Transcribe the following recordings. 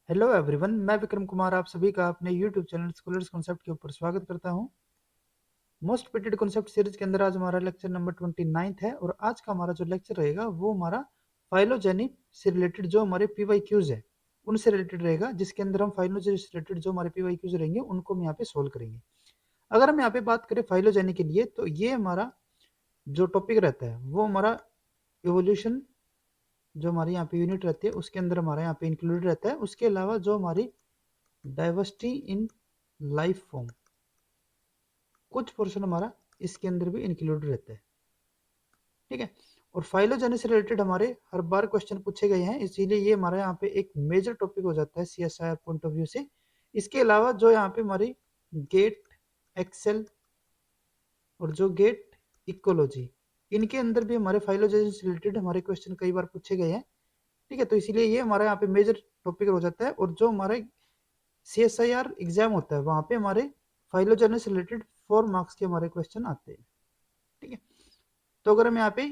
Hello everyone, मैं विक्रम कुमार आप सभी का अपने यूट्यूब चैनल स्कॉलर्स कॉन्सेप्ट के ऊपर स्वागत करता हूं। मोस्ट रिपीटेड कॉन्सेप्ट सीरीज के अंदर आज हमारा लेक्चर नंबर 29 है और आज का हमारा जो लेक्चर रहेगा वो हमारा फाइलोजेनी से रिलेटेड जो हमारे पीवाई क्यूज है उनसे रिलेटेड रहेगा, जिसके अंदर हम फाइलोजेनी से रिलेटेड जो हमारे पीवाई क्यूज रहेंगे उनको हम यहाँ पे सोल्व करेंगे। अगर हम यहाँ पे बात करें फाइलोजेनी के लिए तो ये हमारा जो टॉपिक रहता है वो हमारा इवोल्यूशन जो हमारी यहाँ पे यूनिट रहती है उसके अंदर हमारा यहाँ पे इंक्लूडेड रहता है। उसके अलावा जो हमारी डाइवर्सिटी इन लाइफ फॉर्म कुछ पोर्शन हमारा इसके अंदर भी इंक्लूड रहता है। ठीक है, और फाइलोजेनी से रिलेटेड हमारे हर बार क्वेश्चन पूछे गए हैं, इसीलिए ये हमारा यहाँ पे एक मेजर टॉपिक हो जाता है सीएसआईआर पॉइंट ऑफ व्यू से। इसके अलावा जो यहाँ पे हमारी गेट एक्सेल और जो गेट इकोलॉजी, इनके अंदर भी हमारे फाइलोजेनी से रिलेटेड हमारे क्वेश्चन कई बार पूछे गए हैं। ठीक है, तो इसीलिए ये हमारा यहाँ पे मेजर टॉपिक हो जाता है। और जो हमारे सीएसआईआर एग्जाम होता है वहां पे हमारे फाइलोजेनी से रिलेटेड 4 मार्क्स के हमारे क्वेश्चन आते हैं। ठीक है, तो अगर हम यहाँ पे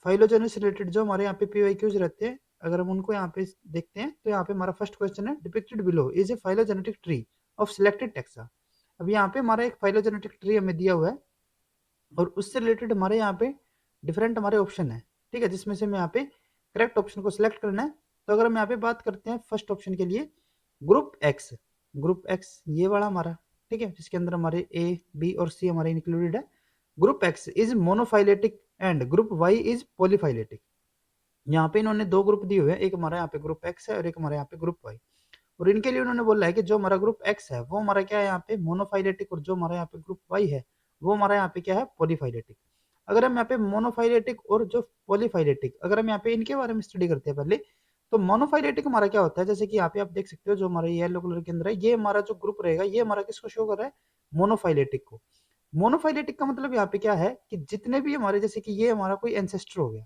फाइलोजेनी से रिलेटेड जो हमारे यहाँ पे पीवाईक्यूज रहते हैं, अगर हम उनको यहाँ पे देखते हैं तो यहाँ पे हमारा फर्स्ट क्वेश्चन है depicted below is a phylogenetic tree of selected taxa. अब यहाँ पे हमारा एक फाइलोजेनेटिक ट्री हमें दिया हुआ है और उससे रिलेटेड हमारे यहाँ पे डिफरेंट हमारे ऑप्शन है। ठीक है, जिसमें से हमें यहाँ पे करेक्ट ऑप्शन को सिलेक्ट करना है। तो अगर हम यहाँ पे बात करते हैं फर्स्ट ऑप्शन के लिए, ग्रुप एक्स ये वाला हमारा, ठीक है, जिसके अंदर हमारे ए बी और सी हमारे इंक्लूडेड है। Group X is monophyletic and group Y is polyphyletic. यहाँ पे इन्होंने दो ग्रुप दिए हुए हैं, एक हमारा यहाँ पे ग्रुप एक्स है और एक हमारे यहाँ पे ग्रुप वाई। और इनके लिए उन्होंने बोला है कि जो हमारा ग्रुप एक्स है वो हमारा क्या है यहाँ पे मोनोफाइलेटिक, और जो हमारा यहाँ पे ग्रुप वाई है वो हमारा यहाँ पे क्या है पॉलीफाइलेटिक। अगर हम यहाँ पे मोनोफाइलेटिक और जो पॉलीफाइलेटिक, अगर हम यहाँ पे इनके बारे में स्टडी करते हैं पहले, तो मोनोफाइलेटिक हमारा क्या होता है, जैसे कि यहाँ पे आप देख सकते हो जो हमारे येलो कलर के अंदर है, ये हमारा जो ग्रुप रहेगा ये हमारा किसको शो कर रहा है, मोनोफाइलेटिक को। मोनोफाइलेटिक का मतलब यहाँ पे क्या है कि जितने भी हमारे, जैसे कि ये हमारा कोई एंसेस्टर हो गया,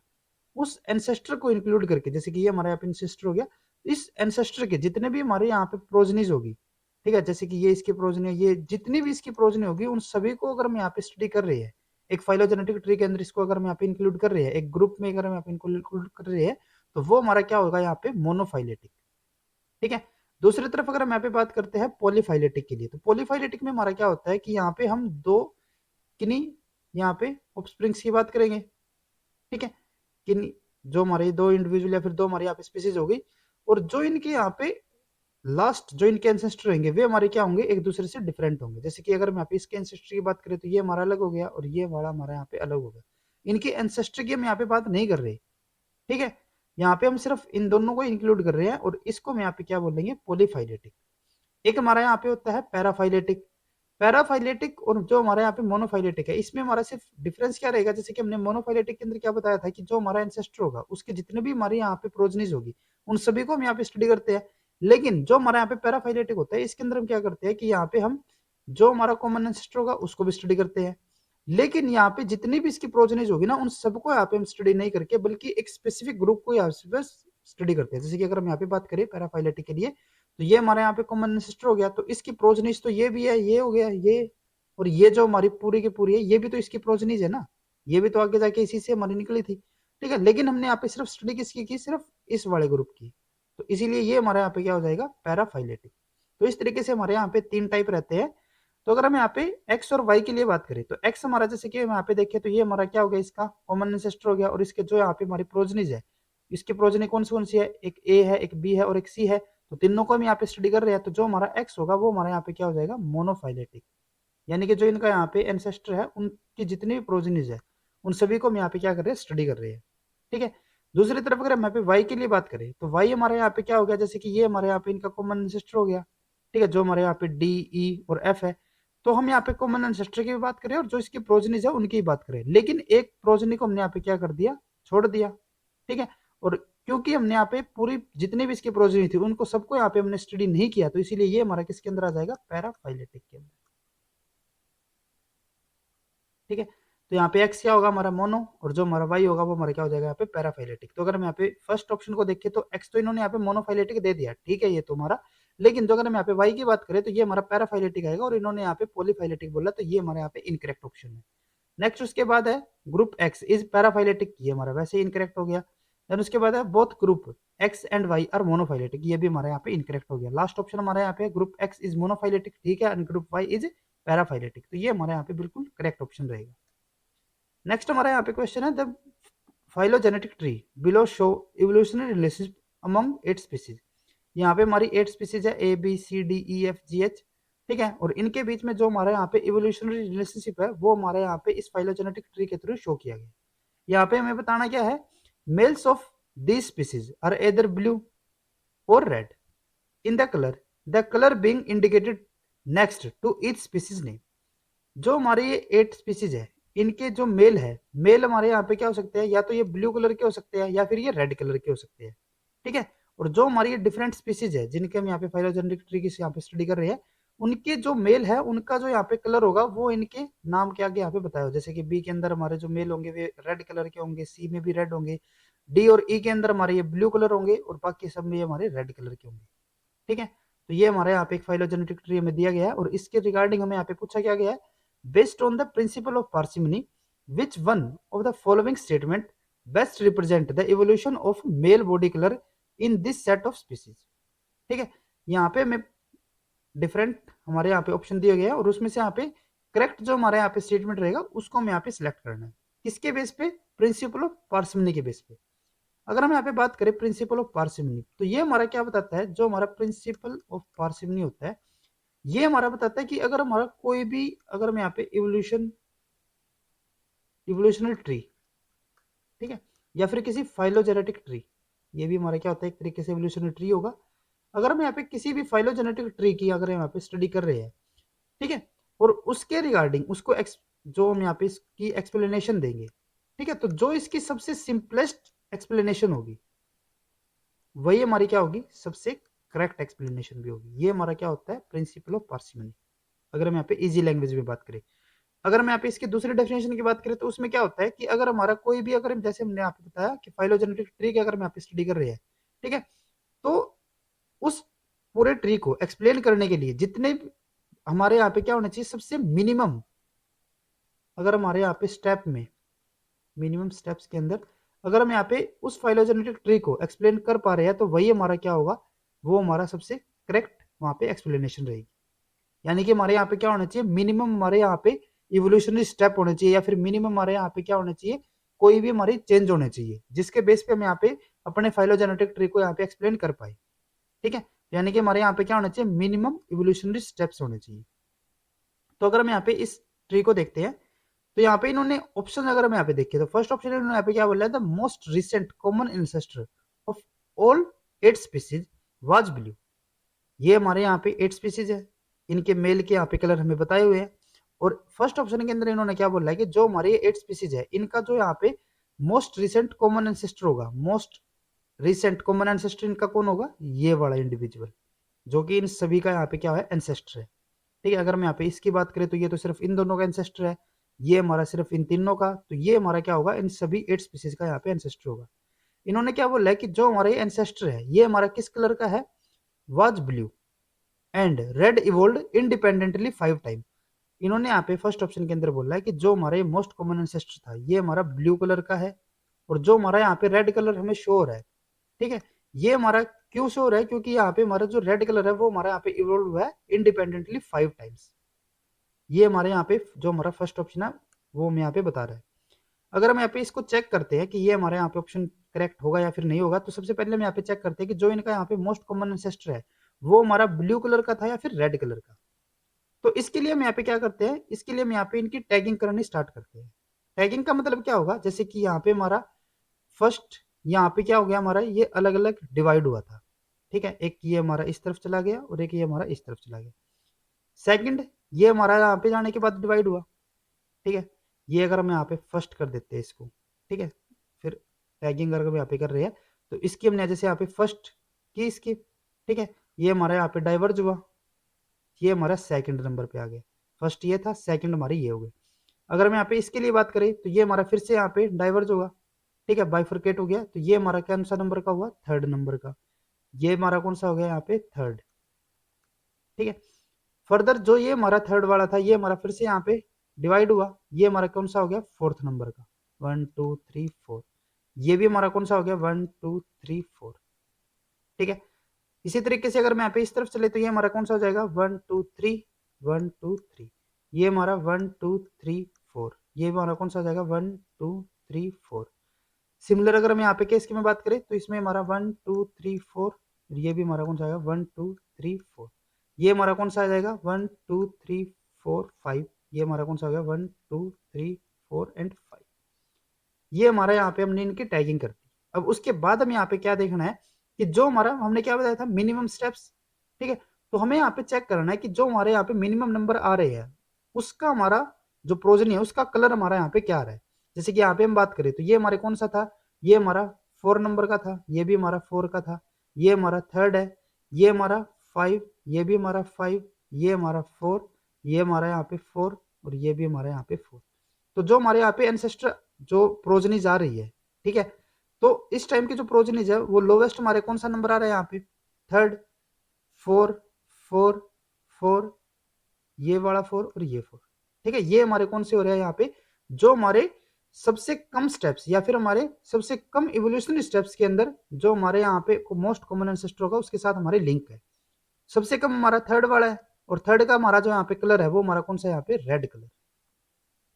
उस एंसेस्टर को इंक्लूड करके, जैसे कि ये हमारे यहाँ पे एंसेस्टर हो गया, इस एंसेस्टर के जितने भी हमारे यहाँ पे प्रोजनीज होगी, ठीक है, जैसे कि ये इसकी प्रोजनी है, ये जितनी भी इसकी प्रोजनी होगी उन सभी को अगर हम यहाँ पे स्टडी कर रहे हैं एक फाइलोजेनेटिक ट्री के अंदर, इसको अगर हम यहाँ पे इंक्लूड कर रहे हैं एक ग्रुप में, अगर हम यहाँ पे इनको इंक्लूड कर रहे हैं तो वो हमारा क्या होगा यहाँ पे मोनोफाइलेटिक। ठीक है, दूसरी तरफ अगर हम यहाँ पे बात करते हैं पॉलीफाइलेटिक के लिए, तो पॉलीफाइलेटिक में हमारा क्या होता है कि यहाँ पे हम दो किन्हीं यहाँ पे ऑफस्प्रिंग्स की बात करेंगे। ठीक है, किन्हीं जो हमारे दो इंडिविजुअल या फिर दो हमारे यहाँ पे स्पीसीज होगी, और जो इनके यहाँ पे लास्ट जो इनके एंसेस्टर होंगे वे हमारे क्या होंगे, एक दूसरे से डिफरेंट होंगे। जैसे कि अगर हम यहाँ पे इसके एंसेस्टर की बात करें तो ये हमारा अलग हो गया और ये वाला हमारा यहाँ पे अलग हो गया। इनके एंसेस्टर की हम यहाँ पे बात नहीं कर रहे। ठीक है, यहाँ पे हम सिर्फ इन दोनों को इंक्लूड कर रहे हैं और इसको हम यहाँ पे क्या बोलेंगे, पॉलीफाइलेटिक। एक हमारा यहाँ पे होता है पैराफाइलेटिक। पैराफाइलेटिक और जो हमारे यहाँ पे मोनोफाइलेटिक है, इसमें हमारा सिर्फ डिफरेंस क्या रहेगा, जैसे कि हमने मोनोफाइलेटिक के अंदर क्या बताया था कि जो हमारा एंसेस्टर होगा उसके जितने भी हमारे यहाँ पे प्रोजनीज होगी उन सभी को हम यहाँ पे स्टडी करते हैं। लेकिन जो हमारा यहाँ पे पैराफाइलेटिक होता है इसके अंदर हम क्या करते हैं कि यहाँ पे हम जो हमारा कॉमन एंसेस्टर होगा उसको भी स्टडी करते हैं। लेकिन यहाँ पे जितनी भी इसकी प्रोजनीज होगी ना उन सबको यहाँ पे हम स्टडी नहीं करके बल्कि एक स्पेसिफिक ग्रुप को यहाँ पे स्टडी करते हैं। जैसे कि अगर हम यहाँ पे बात करें पैराफाइलेटिक के लिए, तो ये हमारे यहाँ पे कॉमन एंसेस्टर हो गया, तो इसकी प्रोजनीज तो ये भी है, ये हो गया ये, और ये जो हमारी पूरी की पूरी है ये भी तो इसकी प्रोजनीज है ना, ये भी तो आगे जाके इसी से हमारी निकली थी। ठीक है, लेकिन हमने यहाँ पे सिर्फ स्टडी किसकी की, सिर्फ इस वाले ग्रुप की, तो इसीलिए ये हमारे यहाँ पे क्या हो जाएगा, पैराफाइलेटिक। तो इस तरीके से हमारे यहाँ पे 3 टाइप रहते हैं। तो अगर हम यहाँ पे एक्स और वाई के लिए बात करें तो एक्स हमारा, जैसे कि हम यहाँ पे देखें तो ये हमारा क्या हो गया, इसका कॉमन एंसेस्टर हो गया, और इसके जो यहाँ पे हमारी प्रोजनीज है, इसकी प्रोजनी कौन सी है, एक ए है, एक बी है और एक सी है, तो तीनों को हम यहाँ पे स्टडी कर रहे हैं। तो जो हमारा एक्स होगा वो हमारा यहाँ पे क्या हो जाएगा, मोनोफाइलेटिक। यानी कि जो इनका यहाँ पे एंसेस्टर है उनकी जितनी भी प्रोजनीज है उन सभी को हम यहाँ पे क्या कर रहे हैं, स्टडी कर रहे हैं। ठीक है, दूसरी तरफ अगर हम यहाँ पे वाई के लिए बात करें तो वाई हमारे यहाँ पे क्या हो गया, जैसे कि ये हमारे यहाँ पे इनका कॉमन एंसेस्टर हो गया। ठीक है, जो हमारे यहाँ पे डी ई और एफ है, तो हम यहाँ पे कॉमन एंसेस्टर की भी बात करें और जो इसकी प्रोजनीज है उनकी बात करें, लेकिन एक प्रोजनी को हमने यहाँ पे क्या कर दिया, छोड़ दिया। ठीक है, और क्योंकि हमने यहाँ पे पूरी जितनी भी इसकी प्रोजनी थी उनको सबको यहाँ पे हमने स्टडी नहीं किया, तो इसीलिए ये हमारा किसके अंदर आ जाएगा, पैराफाइलेटिक के अंदर। ठीक है, तो यहाँ पे एक्स क्या होगा, हमारा मोनो, और जो हमारा वाई होगा वो हमारा क्या हो जाएगा, यहाँ पे पैराफाइलेटिक। तो अगर हम यहाँ पे फर्स्ट ऑप्शन को देखें तो एक्स तो इन्होंने यहाँ पे मोनोफाइलेटिक दे दिया, ठीक है, ये तो हमारा, लेकिन जो अगर हम यहाँ पे वाई की बात करें तो ये हमारा पैराफाइलेटिक आएगा और इन्होंने यहाँ पे पॉलीफाइलेटिक बोला, तो ये हमारे यहाँ पे इनकरेक्ट ऑप्शन है। नेक्स्ट उसके बाद है ग्रुप एक्स इज पैराफाइलेटिक, ये हमारा वैसे ही इनकरेक्ट हो गया। देन उसके बाद है both group X and Y are monophyletic, ये भी हमारे यहाँ पे इनकरेक्ट हो गया। लास्ट ऑप्शन हमारे यहाँ पे ग्रुप एक्स इज मोनोफाइलेटिक, ठीक है, and group Y is paraphyletic, तो ये हमारे यहाँ पे बिल्कुल करेक्ट ऑप्शन रहेगा। नेक्स्ट हमारे यहाँ पे क्वेश्चन है the phylogenetic tree below show evolutionary relationship among 8 species. यहाँ पे हमारी 8 स्पीसीज है A B C D E F G H, ठीक है, और इनके बीच में जो हमारे यहाँ पे इवोल्यूशनरी रिलेशनशिप है वो हमारे यहाँ पे इस फाइलोजेनेटिक ट्री के थ्रू शो किया गया। यहाँ पे हमें बताना क्या है, males of these species are either blue और red in the colour being indicated next to each species name. जो हमारे ये 8 स्पीसीज है इनके जो मेल है, मेल हमारे यहाँ पे क्या हो सकते हैं, या तो ये ब्लू कलर के हो सकते हैं या फिर ये रेड कलर के हो सकते हैं, ठीक है। और जो हमारी ये डिफरेंट स्पीसीज है जिनके हम यहाँ पे फाइलोजेनेटिक ट्री की यहाँ पे स्टडी कर रहे हैं, उनके जो मेल है उनका जो यहाँ पे कलर होगा वो इनके नाम के आगे यहाँ पे बताया हो। जैसे कि बी के अंदर हमारे जो मेल होंगे वे रेड कलर के होंगे, सी में भी रेड होंगे, डी और ई के अंदर हमारे ये ब्लू कलर होंगे और बाकी सब में ये हमारे रेड कलर के होंगे, ठीक है। तो ये हमारे यहाँ पे एक फाइलोजेनेटिक ट्री हमें दिया गया है और इसके रिगार्डिंग हमें यहाँ पे पूछा क्या गया है, based on the principle of parsimony which one of the following statement best represent the evolution of male body colour in this set of species, ठीक है। यहाँ पे हमें डिफरेंट हमारे यहाँ पे ऑप्शन दिए गए हैं और उसमें से यहाँ पे करेक्ट जो हमारे यहाँ पे स्टेटमेंट रहेगा उसको हम यहाँ पे सिलेक्ट करना है। किसके बेस पे, प्रिंसिपल ऑफ पार्सिमनी के बेस पे। अगर हम यहाँ पे बात करें प्रिंसिपल ऑफ पार्सिमनी, तो ये हमारा क्या बताता है, जो हमारा प्रिंसिपल ऑफ पार्सिमनी होता है ये हमारा बताता है कि अगर हमारा कोई भी, अगर हम यहाँ पे इवोल्यूशनल ट्री, ठीक है, या फिर किसी फाइलोजेनेटिक ट्री, ये भी हमारा क्या होता है एक तरीके से इवोल्यूशनल ट्री होगा। अगर हम यहाँ पे किसी भी फाइलोजेनेटिक ट्री की अगर हम यहाँ पे स्टडी कर रहे हैं, ठीक है, और उसके रिगार्डिंग उसको जो हम यहाँ पे इसकी एक्सप्लेनेशन देंगे, ठीक है, तो जो इसकी सबसे सिंपलेस्ट एक्सप्लेनेशन होगी वही हमारी क्या होगी, सबसे करेक्ट एक्सप्लेनेशन भी होगी। ये हमारा क्या होता है प्रिंसिपल ऑफ पार्सिमनी, अगर हम यहाँ पे इजी लैंग्वेज में बात करें। अगर हम यहाँ पे इसकी दूसरी डेफिनेशन की बात करें तो उसमें क्या होता है कि अगर हमारा कोई भी, अगर जैसे हमने यहाँ पे बताया कि फाइलोजेनेटिक ट्री की अगर हम यहाँ पे स्टडी कर रहे हैं, ठीक है, तो उस पूरे ट्री को एक्सप्लेन करने के लिए जितने हमारे यहाँ पे क्या होना चाहिए, सबसे मिनिमम, अगर हमारे यहाँ पे स्टेप में मिनिमम स्टेप्स के अंदर अगर हम यहाँ पे उस फाइलोजेनेटिक ट्री को एक्सप्लेन कर पा रहे हैं तो वही हमारा क्या होगा, वो हमारा सबसे करेक्ट वहाँ पे एक्सप्लेनेशन रहेगी। यानी कि हमारे यहाँ पे क्या होना चाहिए, मिनिमम हमारे यहाँ पे इवोल्यूशनरी स्टेप होने चाहिए, या फिर मिनिमम हमारे यहाँ पे क्या होना चाहिए, कोई भी हमारी चेंज होने चाहिए जिसके बेस पे हम यहाँ पे अपने फाइलोजेनेटिक ट्री को यहाँ पे एक्सप्लेन कर पाए, ठीक है। यानी कि हमारे यहाँ पे क्या होना चाहिए, मिनिमम इवोल्यूशनरी स्टेप्स होने चाहिए। तो अगर हम यहाँ पे इस ट्री को देखते हैं तो यहाँ पे इन्होंने ऑप्शन अगर हम यहाँ पे देखें तो फर्स्ट ऑप्शन इन्होंने यहाँ पे क्या बोला है, the most recent common ancestor of all 8 species was blue. ये हमारे यहाँ पे 8 स्पीसीज है, इनके मेल के यहाँ पे कलर हमें बताए हुए हैं। और फर्स्ट ऑप्शन के अंदर इन्होंने क्या बोला है कि जो हमारे 8 स्पीसीज है इनका जो यहाँ पे मोस्ट रिसेंट कॉमन एंसेस्टर होगा, मोस्ट रिसेंट कॉमन एंसेस्टर इनका कौन होगा, ये वाला इंडिविजुअल जो कि इन सभी का यहाँ पे क्या है, एंसेस्टर है, ठीक है। अगर हम यहाँ पे इसकी बात करें तो ये तो सिर्फ इन दोनों का एंसेस्टर है, ये हमारा सिर्फ इन तीनों का, तो ये हमारा क्या होगा, इन सभी 8 स्पीसीज का यहाँ पे एंसेस्टर होगा। इन्होंने क्या बोला है कि जो हमारा ये एंसेस्टर है ये हमारा किस कलर का है, was blue and red evolved independently 5 time. इन्होंने यहाँ पे फर्स्ट ऑप्शन के अंदर बोला है कि जो हमारा ये मोस्ट कॉमन एंसेस्टर था ये हमारा ब्लू कलर का है, और जो हमारा यहाँ पे रेड कलर हमें शो हो रहा है, ठीक है, ये हमारा क्यों शो हो रहा है, क्योंकि यहाँ पे हमारा जो रेड कलर है वो हमारा यहाँ पे इवोल्व हुआ है इंडिपेंडेंटली 5 टाइम्स। ये हमारे यहाँ पे जो हमारा फर्स्ट ऑप्शन है वो हम यहाँ पे बता रहा है। अगर हम यहाँ पे इसको चेक करते हैं कि ये हमारे यहाँ पे ऑप्शन करेक्ट होगा या फिर नहीं होगा, तो सबसे पहले हम यहाँ पे चेक करते हैं कि जो इनका यहाँ पे मोस्ट कॉमन एंसेस्टर है वो हमारा ब्लू कलर का था या फिर रेड कलर का। तो इसके लिए हम यहाँ पे क्या करते हैं, इसके लिए हम यहाँ पे इनकी टैगिंग करनी स्टार्ट करते हैं। टैगिंग का मतलब क्या होगा, जैसे कि यहाँ पे हमारा फर्स्ट यहाँ पे क्या हो गया, हमारा ये अलग अलग डिवाइड हुआ था, ठीक है, एक ये हमारा इस तरफ चला गया और एक ये हमारा इस तरफ चला गया। सेकंड ये हमारा यहाँ पे जाने के बाद डिवाइड हुआ, ठीक है, ये अगर हम यहाँ पे फर्स्ट कर देते हैं इसको, ठीक है, फिर टैगिंग अगर हम यहाँ पे कर रहे हैं तो इसकी हमने जैसे यहाँ पे फर्स्ट की इसकी, ठीक है, ये हमारा यहाँ पे डाइवर्ज हुआ, ये हमारा सेकंड नंबर पे आ गया, फर्स्ट ये था, सेकंड हमारी ये हो गई। अगर हम यहाँ पे इसके लिए बात करें तो ये हमारा फिर से यहाँ पे डाइवर्ज होगा, ठीक है, बाइफरकेट हो गया, तो ये हमारा कौन सा नंबर का हुआ, थर्ड नंबर का, ये हमारा कौन सा हो गया यहाँ पे, थर्ड, ठीक है। फर्दर जो ये हमारा थर्ड वाला था ये हमारा फिर से यहाँ पे डिवाइड हुआ, ये हमारा कौन सा हो गया, फोर्थ नंबर का, 1 2 3 4, ये भी हमारा कौन सा हो गया 1 2 3 4। ठीक है, इसी तरीके से अगर मैं यहाँ पे इस तरफ चले तो ये हमारा कौन सा हो जाएगा 1 2 3 1 2 3। ये हमारा 1 2 3 4, ये हमारा कौन सा हो जाएगा 1 2 3 4। सिमिलर अगर हम यहाँ पे केस की मैं बात करें तो इसमें हमारा 1 2 3 4, ये भी हमारा कौन सा आएगा 1 2 3 4। ये हमारा कौन सा आ जाएगा 1 2 3 4 5। ये हमारा कौन सा हो गया 1 2 3 4 एंड 5। ये हमारा यहाँ पे हमने इनकी टैगिंग कर दी। अब उसके बाद हम यहाँ पे क्या देखना है कि जो हमारा हमने क्या बताया था मिनिमम स्टेप्स। ठीक है, तो हमें यहाँ पे चेक करना है कि जो हमारे यहाँ पे मिनिमम नंबर आ रहे हैं उसका हमारा जो प्रोजनी है उसका कलर हमारा यहाँ पे क्या आ रहा है। जैसे कि यहाँ पे हम बात करें तो ये हमारे कौन सा था, ये हमारा 4 नंबर का था, ये भी हमारा 4 का था, ये हमारा 3rd है, ये हमारा 5, ये भी हमारा 5, ये हमारा 4, ये हमारा यहाँ पे 4 और ये भी हमारा यहाँ पे 4। तो जो हमारे यहाँ पे एंसेस्टर जो प्रोजनीज आ रही है, ठीक है, तो इस टाइम की जो प्रोजनीज है वो लोवेस्ट हमारे कौन सा नंबर आ रहा है यहाँ पे 3rd 4 4 4, ये वाला 4 और ये 4। ठीक है, ये हमारे कौन से हो रहे हैं यहाँ पे जो हमारे सबसे कम स्टेप्स या फिर हमारे सबसे कम इवोल्यूशनरी स्टेप्स के अंदर जो हमारे यहाँ पे मोस्ट कॉमन एंसेस्टर होगा उसके साथ हमारे लिंक है। सबसे कम हमारा 3rd वाला है और 3rd का हमारा जो यहाँ पे कलर है वो हमारा कौन सा यहाँ पे रेड कलर।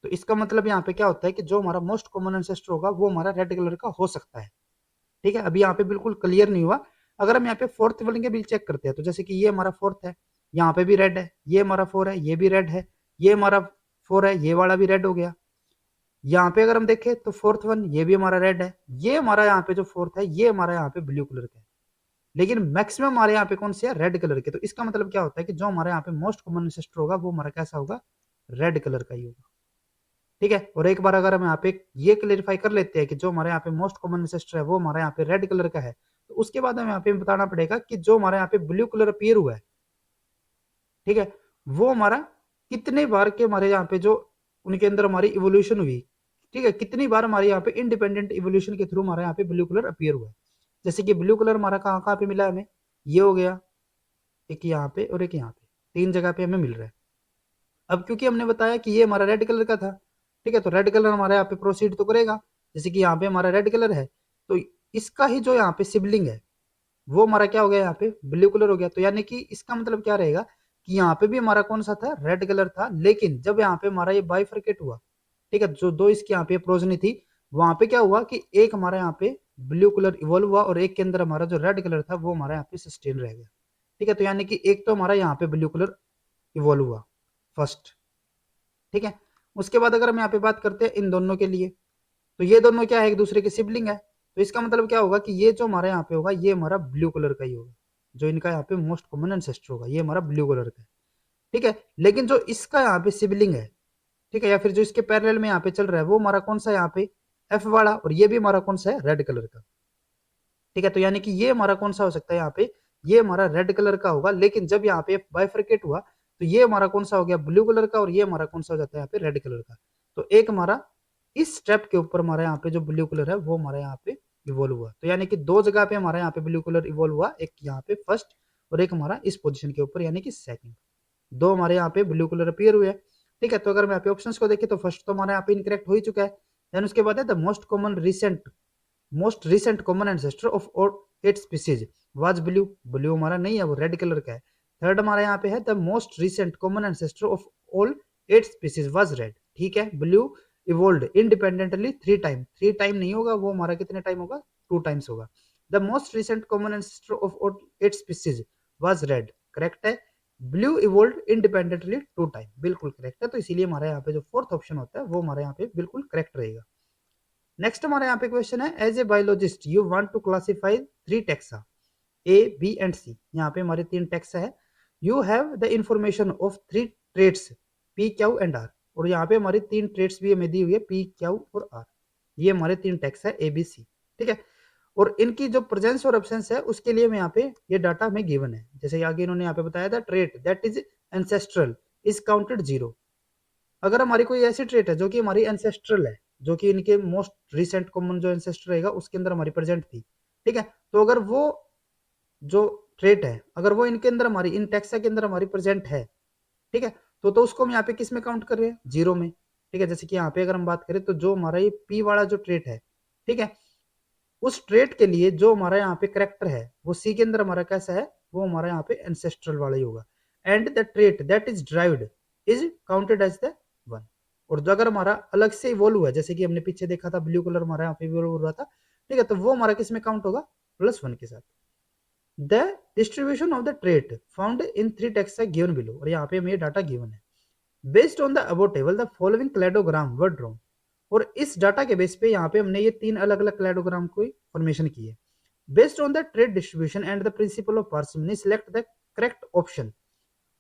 तो इसका मतलब यहाँ पे क्या होता है कि जो हमारा मोस्ट कॉमन एंसेस्टर होगा वो हमारा रेड कलर का हो सकता है। ठीक है, अभी यहाँ पे बिल्कुल क्लियर नहीं हुआ। अगर हम यहाँ पे 4th वाले के बिल चेक करते हैं तो जैसे कि ये हमारा 4th है, यहाँ पे भी रेड है, ये हमारा 4 है, ये भी रेड है, ये हमारा 4 है, ये वाला भी रेड हो गया। यहाँ पे अगर हम देखें तो 4th वन ये भी हमारा रेड है, ये हमारा यहाँ पे जो 4th है ये हमारा यहाँ पे ब्लू कलर का है, लेकिन मैक्सिमम हमारे यहाँ पे कौन से है रेड कलर के। तो इसका मतलब क्या होता है कि जो हमारे यहाँ पे मोस्ट कॉमन एंसेस्टर होगा वो हमारा कैसा होगा रेड कलर का ही होगा। ठीक है, और एक बार अगर हम यहाँ पे ये क्लेरिफाई कर लेते हैं कि जो हमारे यहाँ पे मोस्ट कॉमन एंसेस्टर है वो हमारे यहाँ पे रेड कलर का है, तो उसके बाद हमें यहाँ पे बताना पड़ेगा कि जो हमारे यहाँ पे ब्लू कलर अपीयर हुआ है, ठीक है, वो हमारा कितने बार के हमारे यहाँ पे जो उनके अंदर हमारी इवोल्यूशन हुई। ठीक है, कितनी बार हमारे यहाँ पे इंडिपेंडेंट इवोल्यूशन के थ्रू हमारे यहाँ पे ब्लू कलर अपीयर हुआ है। जैसे कि ब्लू कलर हमारा कहाँ कहाँ पे मिला हमें, ये हो गया एक यहाँ पे और एक यहाँ पे, 3 जगह पे हमें मिल रहा है। अब क्योंकि हमने बताया कि ये हमारा रेड कलर का था, ठीक है, तो रेड कलर हमारे यहाँ पे प्रोसीड तो करेगा। जैसे कि यहाँ पे हमारा रेड कलर है तो इसका ही जो यहाँ पे सिबलिंग है वो हमारा क्या हो गया यहाँ पे ब्लू कलर हो गया। तो यानी कि इसका मतलब क्या रहेगा कि यहाँ पे भी हमारा कौन सा था रेड कलर था, लेकिन जब यहाँ पे हमारा ये बाइफरकेट हुआ, ठीक है, जो दो इसकी यहाँ पे प्रोजनी थी वहां पे क्या हुआ कि एक हमारा यहाँ पे ब्लू कलर इवॉल्व हुआ और एक के अंदर हमारा जो रेड कलर था वो हमारा यहाँ पे सस्टेन रह गया। ठीक है, तो यानी कि एक तो हमारा यहाँ पे ब्लू कलर इवॉल्व हुआ फर्स्ट। ठीक है, उसके बाद अगर हम यहाँ पे बात करते हैं इन दोनों के लिए तो ये दोनों क्या है एक दूसरे के सिबलिंग है। तो इसका मतलब क्या होगा कि ये जो हमारे यहाँ पे होगा ये हमारा ब्लू कलर का ही होगा, जो इनका यहाँ पे मोस्ट कॉमन एंसेस्टर होगा ये हमारा ब्लू कलर का है। ठीक है, लेकिन जो इसका यहाँ पे सिबलिंग है, ठीक है, या फिर जो इसके पैरेलल में यहाँ पे चल रहा है वो हमारा कौन सा यहाँ पे एफ वाला, और ये भी हमारा कौन सा है रेड कलर का। ठीक है, तो यानी कि ये हमारा कौन सा हो सकता है यहाँ पे ये हमारा रेड कलर का होगा, लेकिन जब यहाँ पे बाइफरकेट हुआ तो ये हमारा कौन सा हो गया ब्लू कलर का और ये हमारा कौन सा हो जाता है यहाँ पे रेड कलर का। तो एक हमारा इस स्टेप के ऊपर हमारे यहाँ पे जो ब्लू कलर है वो हमारे यहाँ पे इवोल्व हुआ। तो यानी कि 2 जगह पे हमारे यहाँ पे ब्लू कलर इवोल्व हुआ, एक यहाँ पे फर्स्ट और एक हमारा इस पोजीशन के ऊपर यानी कि सेकंड। 2 हमारे यहाँ पे ब्लू कलर अपीयर हुए। ठीक है, तो अगर मैं यहाँ पे ऑप्शंस को देखें तो फर्स्ट तो हमारे यहाँ पे इनकरेक्ट हो ही चुका है। देन उसके बाद है the most recent common ancestor of all 8 species was blue. Blue हमारा नहीं है, वो रेड कलर का है। थर्ड हमारा यहाँ पे है the most recent common ancestor of all 8 species was red. ठीक है, blue evolved independently 3 time, 3 time नहीं होगा, वो हमारा कितने टाइम होगा 2 टाइम्स होगा। The most recent common ancestor of all 8 species was red, correct है। ब्लू इवोल्ड इंडिपेंडेंटली 2 टाइम, बिल्कुल करेक्ट है। तो इसीलिए हमारे यहाँ पे जो फोर्थ ऑप्शन होता है वो हमारे यहाँ पे बिल्कुल करेक्ट रहेगा। नेक्स्ट हमारे यहाँ पे क्वेश्चन है as a biologist you want to classify 3 taxa A B and C. यहाँ पे हमारे 3 टेक्सा है। You have the information of 3 traits P Q and R, और यहाँ पे हमारी 3 ट्रेड्स भी हमें दी हुई है पी क्यू और आर। ये हमारे 3 टेक्स है ए बी सी। ठीक है, और इनकी जो प्रेजेंस और एब्सेंस है उसके लिए मैं यहाँ पे ये डाटा हमें गिवन है। जैसे आगे इन्होंने यहाँ पे बताया था trait that is ancestral is counted 0। अगर हमारी कोई ऐसी ट्रेट है जो कि हमारी एंसेस्ट्रल है, जो कि इनके मोस्ट रिसेंट कॉमन जो एंसेस्टर रहेगा उसके अंदर हमारी प्रेजेंट थी, ठीक है, तो अगर वो जो ट्रेट है अगर वो इनके अंदर हमारी इन टेक्सा के अंदर हमारी प्रेजेंट है, ठीक है, तो उसको हम यहाँ पे किस में काउंट कर रहे हैं 0 में। ठीक है, जैसे कि यहाँ पे अगर हम बात करें तो जो हमारा ये पी वाला जो ट्रेट है, ठीक है, उस ट्रेट के लिए जो हमारा यहाँ पे करेक्टर है वो सी के अंदर हमारा कैसा है, वो हमारा यहाँ पे एंसेस्ट्रल वाला ही होगा। And the trait that is derived is counted as the 1। और जो अगर हमारा अलग से इवोल्व हुआ, जैसे कि हमने पीछे देखा था ब्लू कलर हमारा यहाँ पे इवोल्व हो रहा था, ठीक है, तो वो हमारा किस में काउंट होगा, +1 के साथ। The distribution of the trait found in 3 text है गिवन बिलो, और यहाँ पे हमें डाटा गिवन है। Based on the above table the following cladogram were drawn. और इस डाटा के बेस पे यहाँ पे हमने ये 3 अलग अलग क्लेडोग्राम को फॉर्मेशन की है। Based on the trade distribution and the principle of parsimony select the correct option.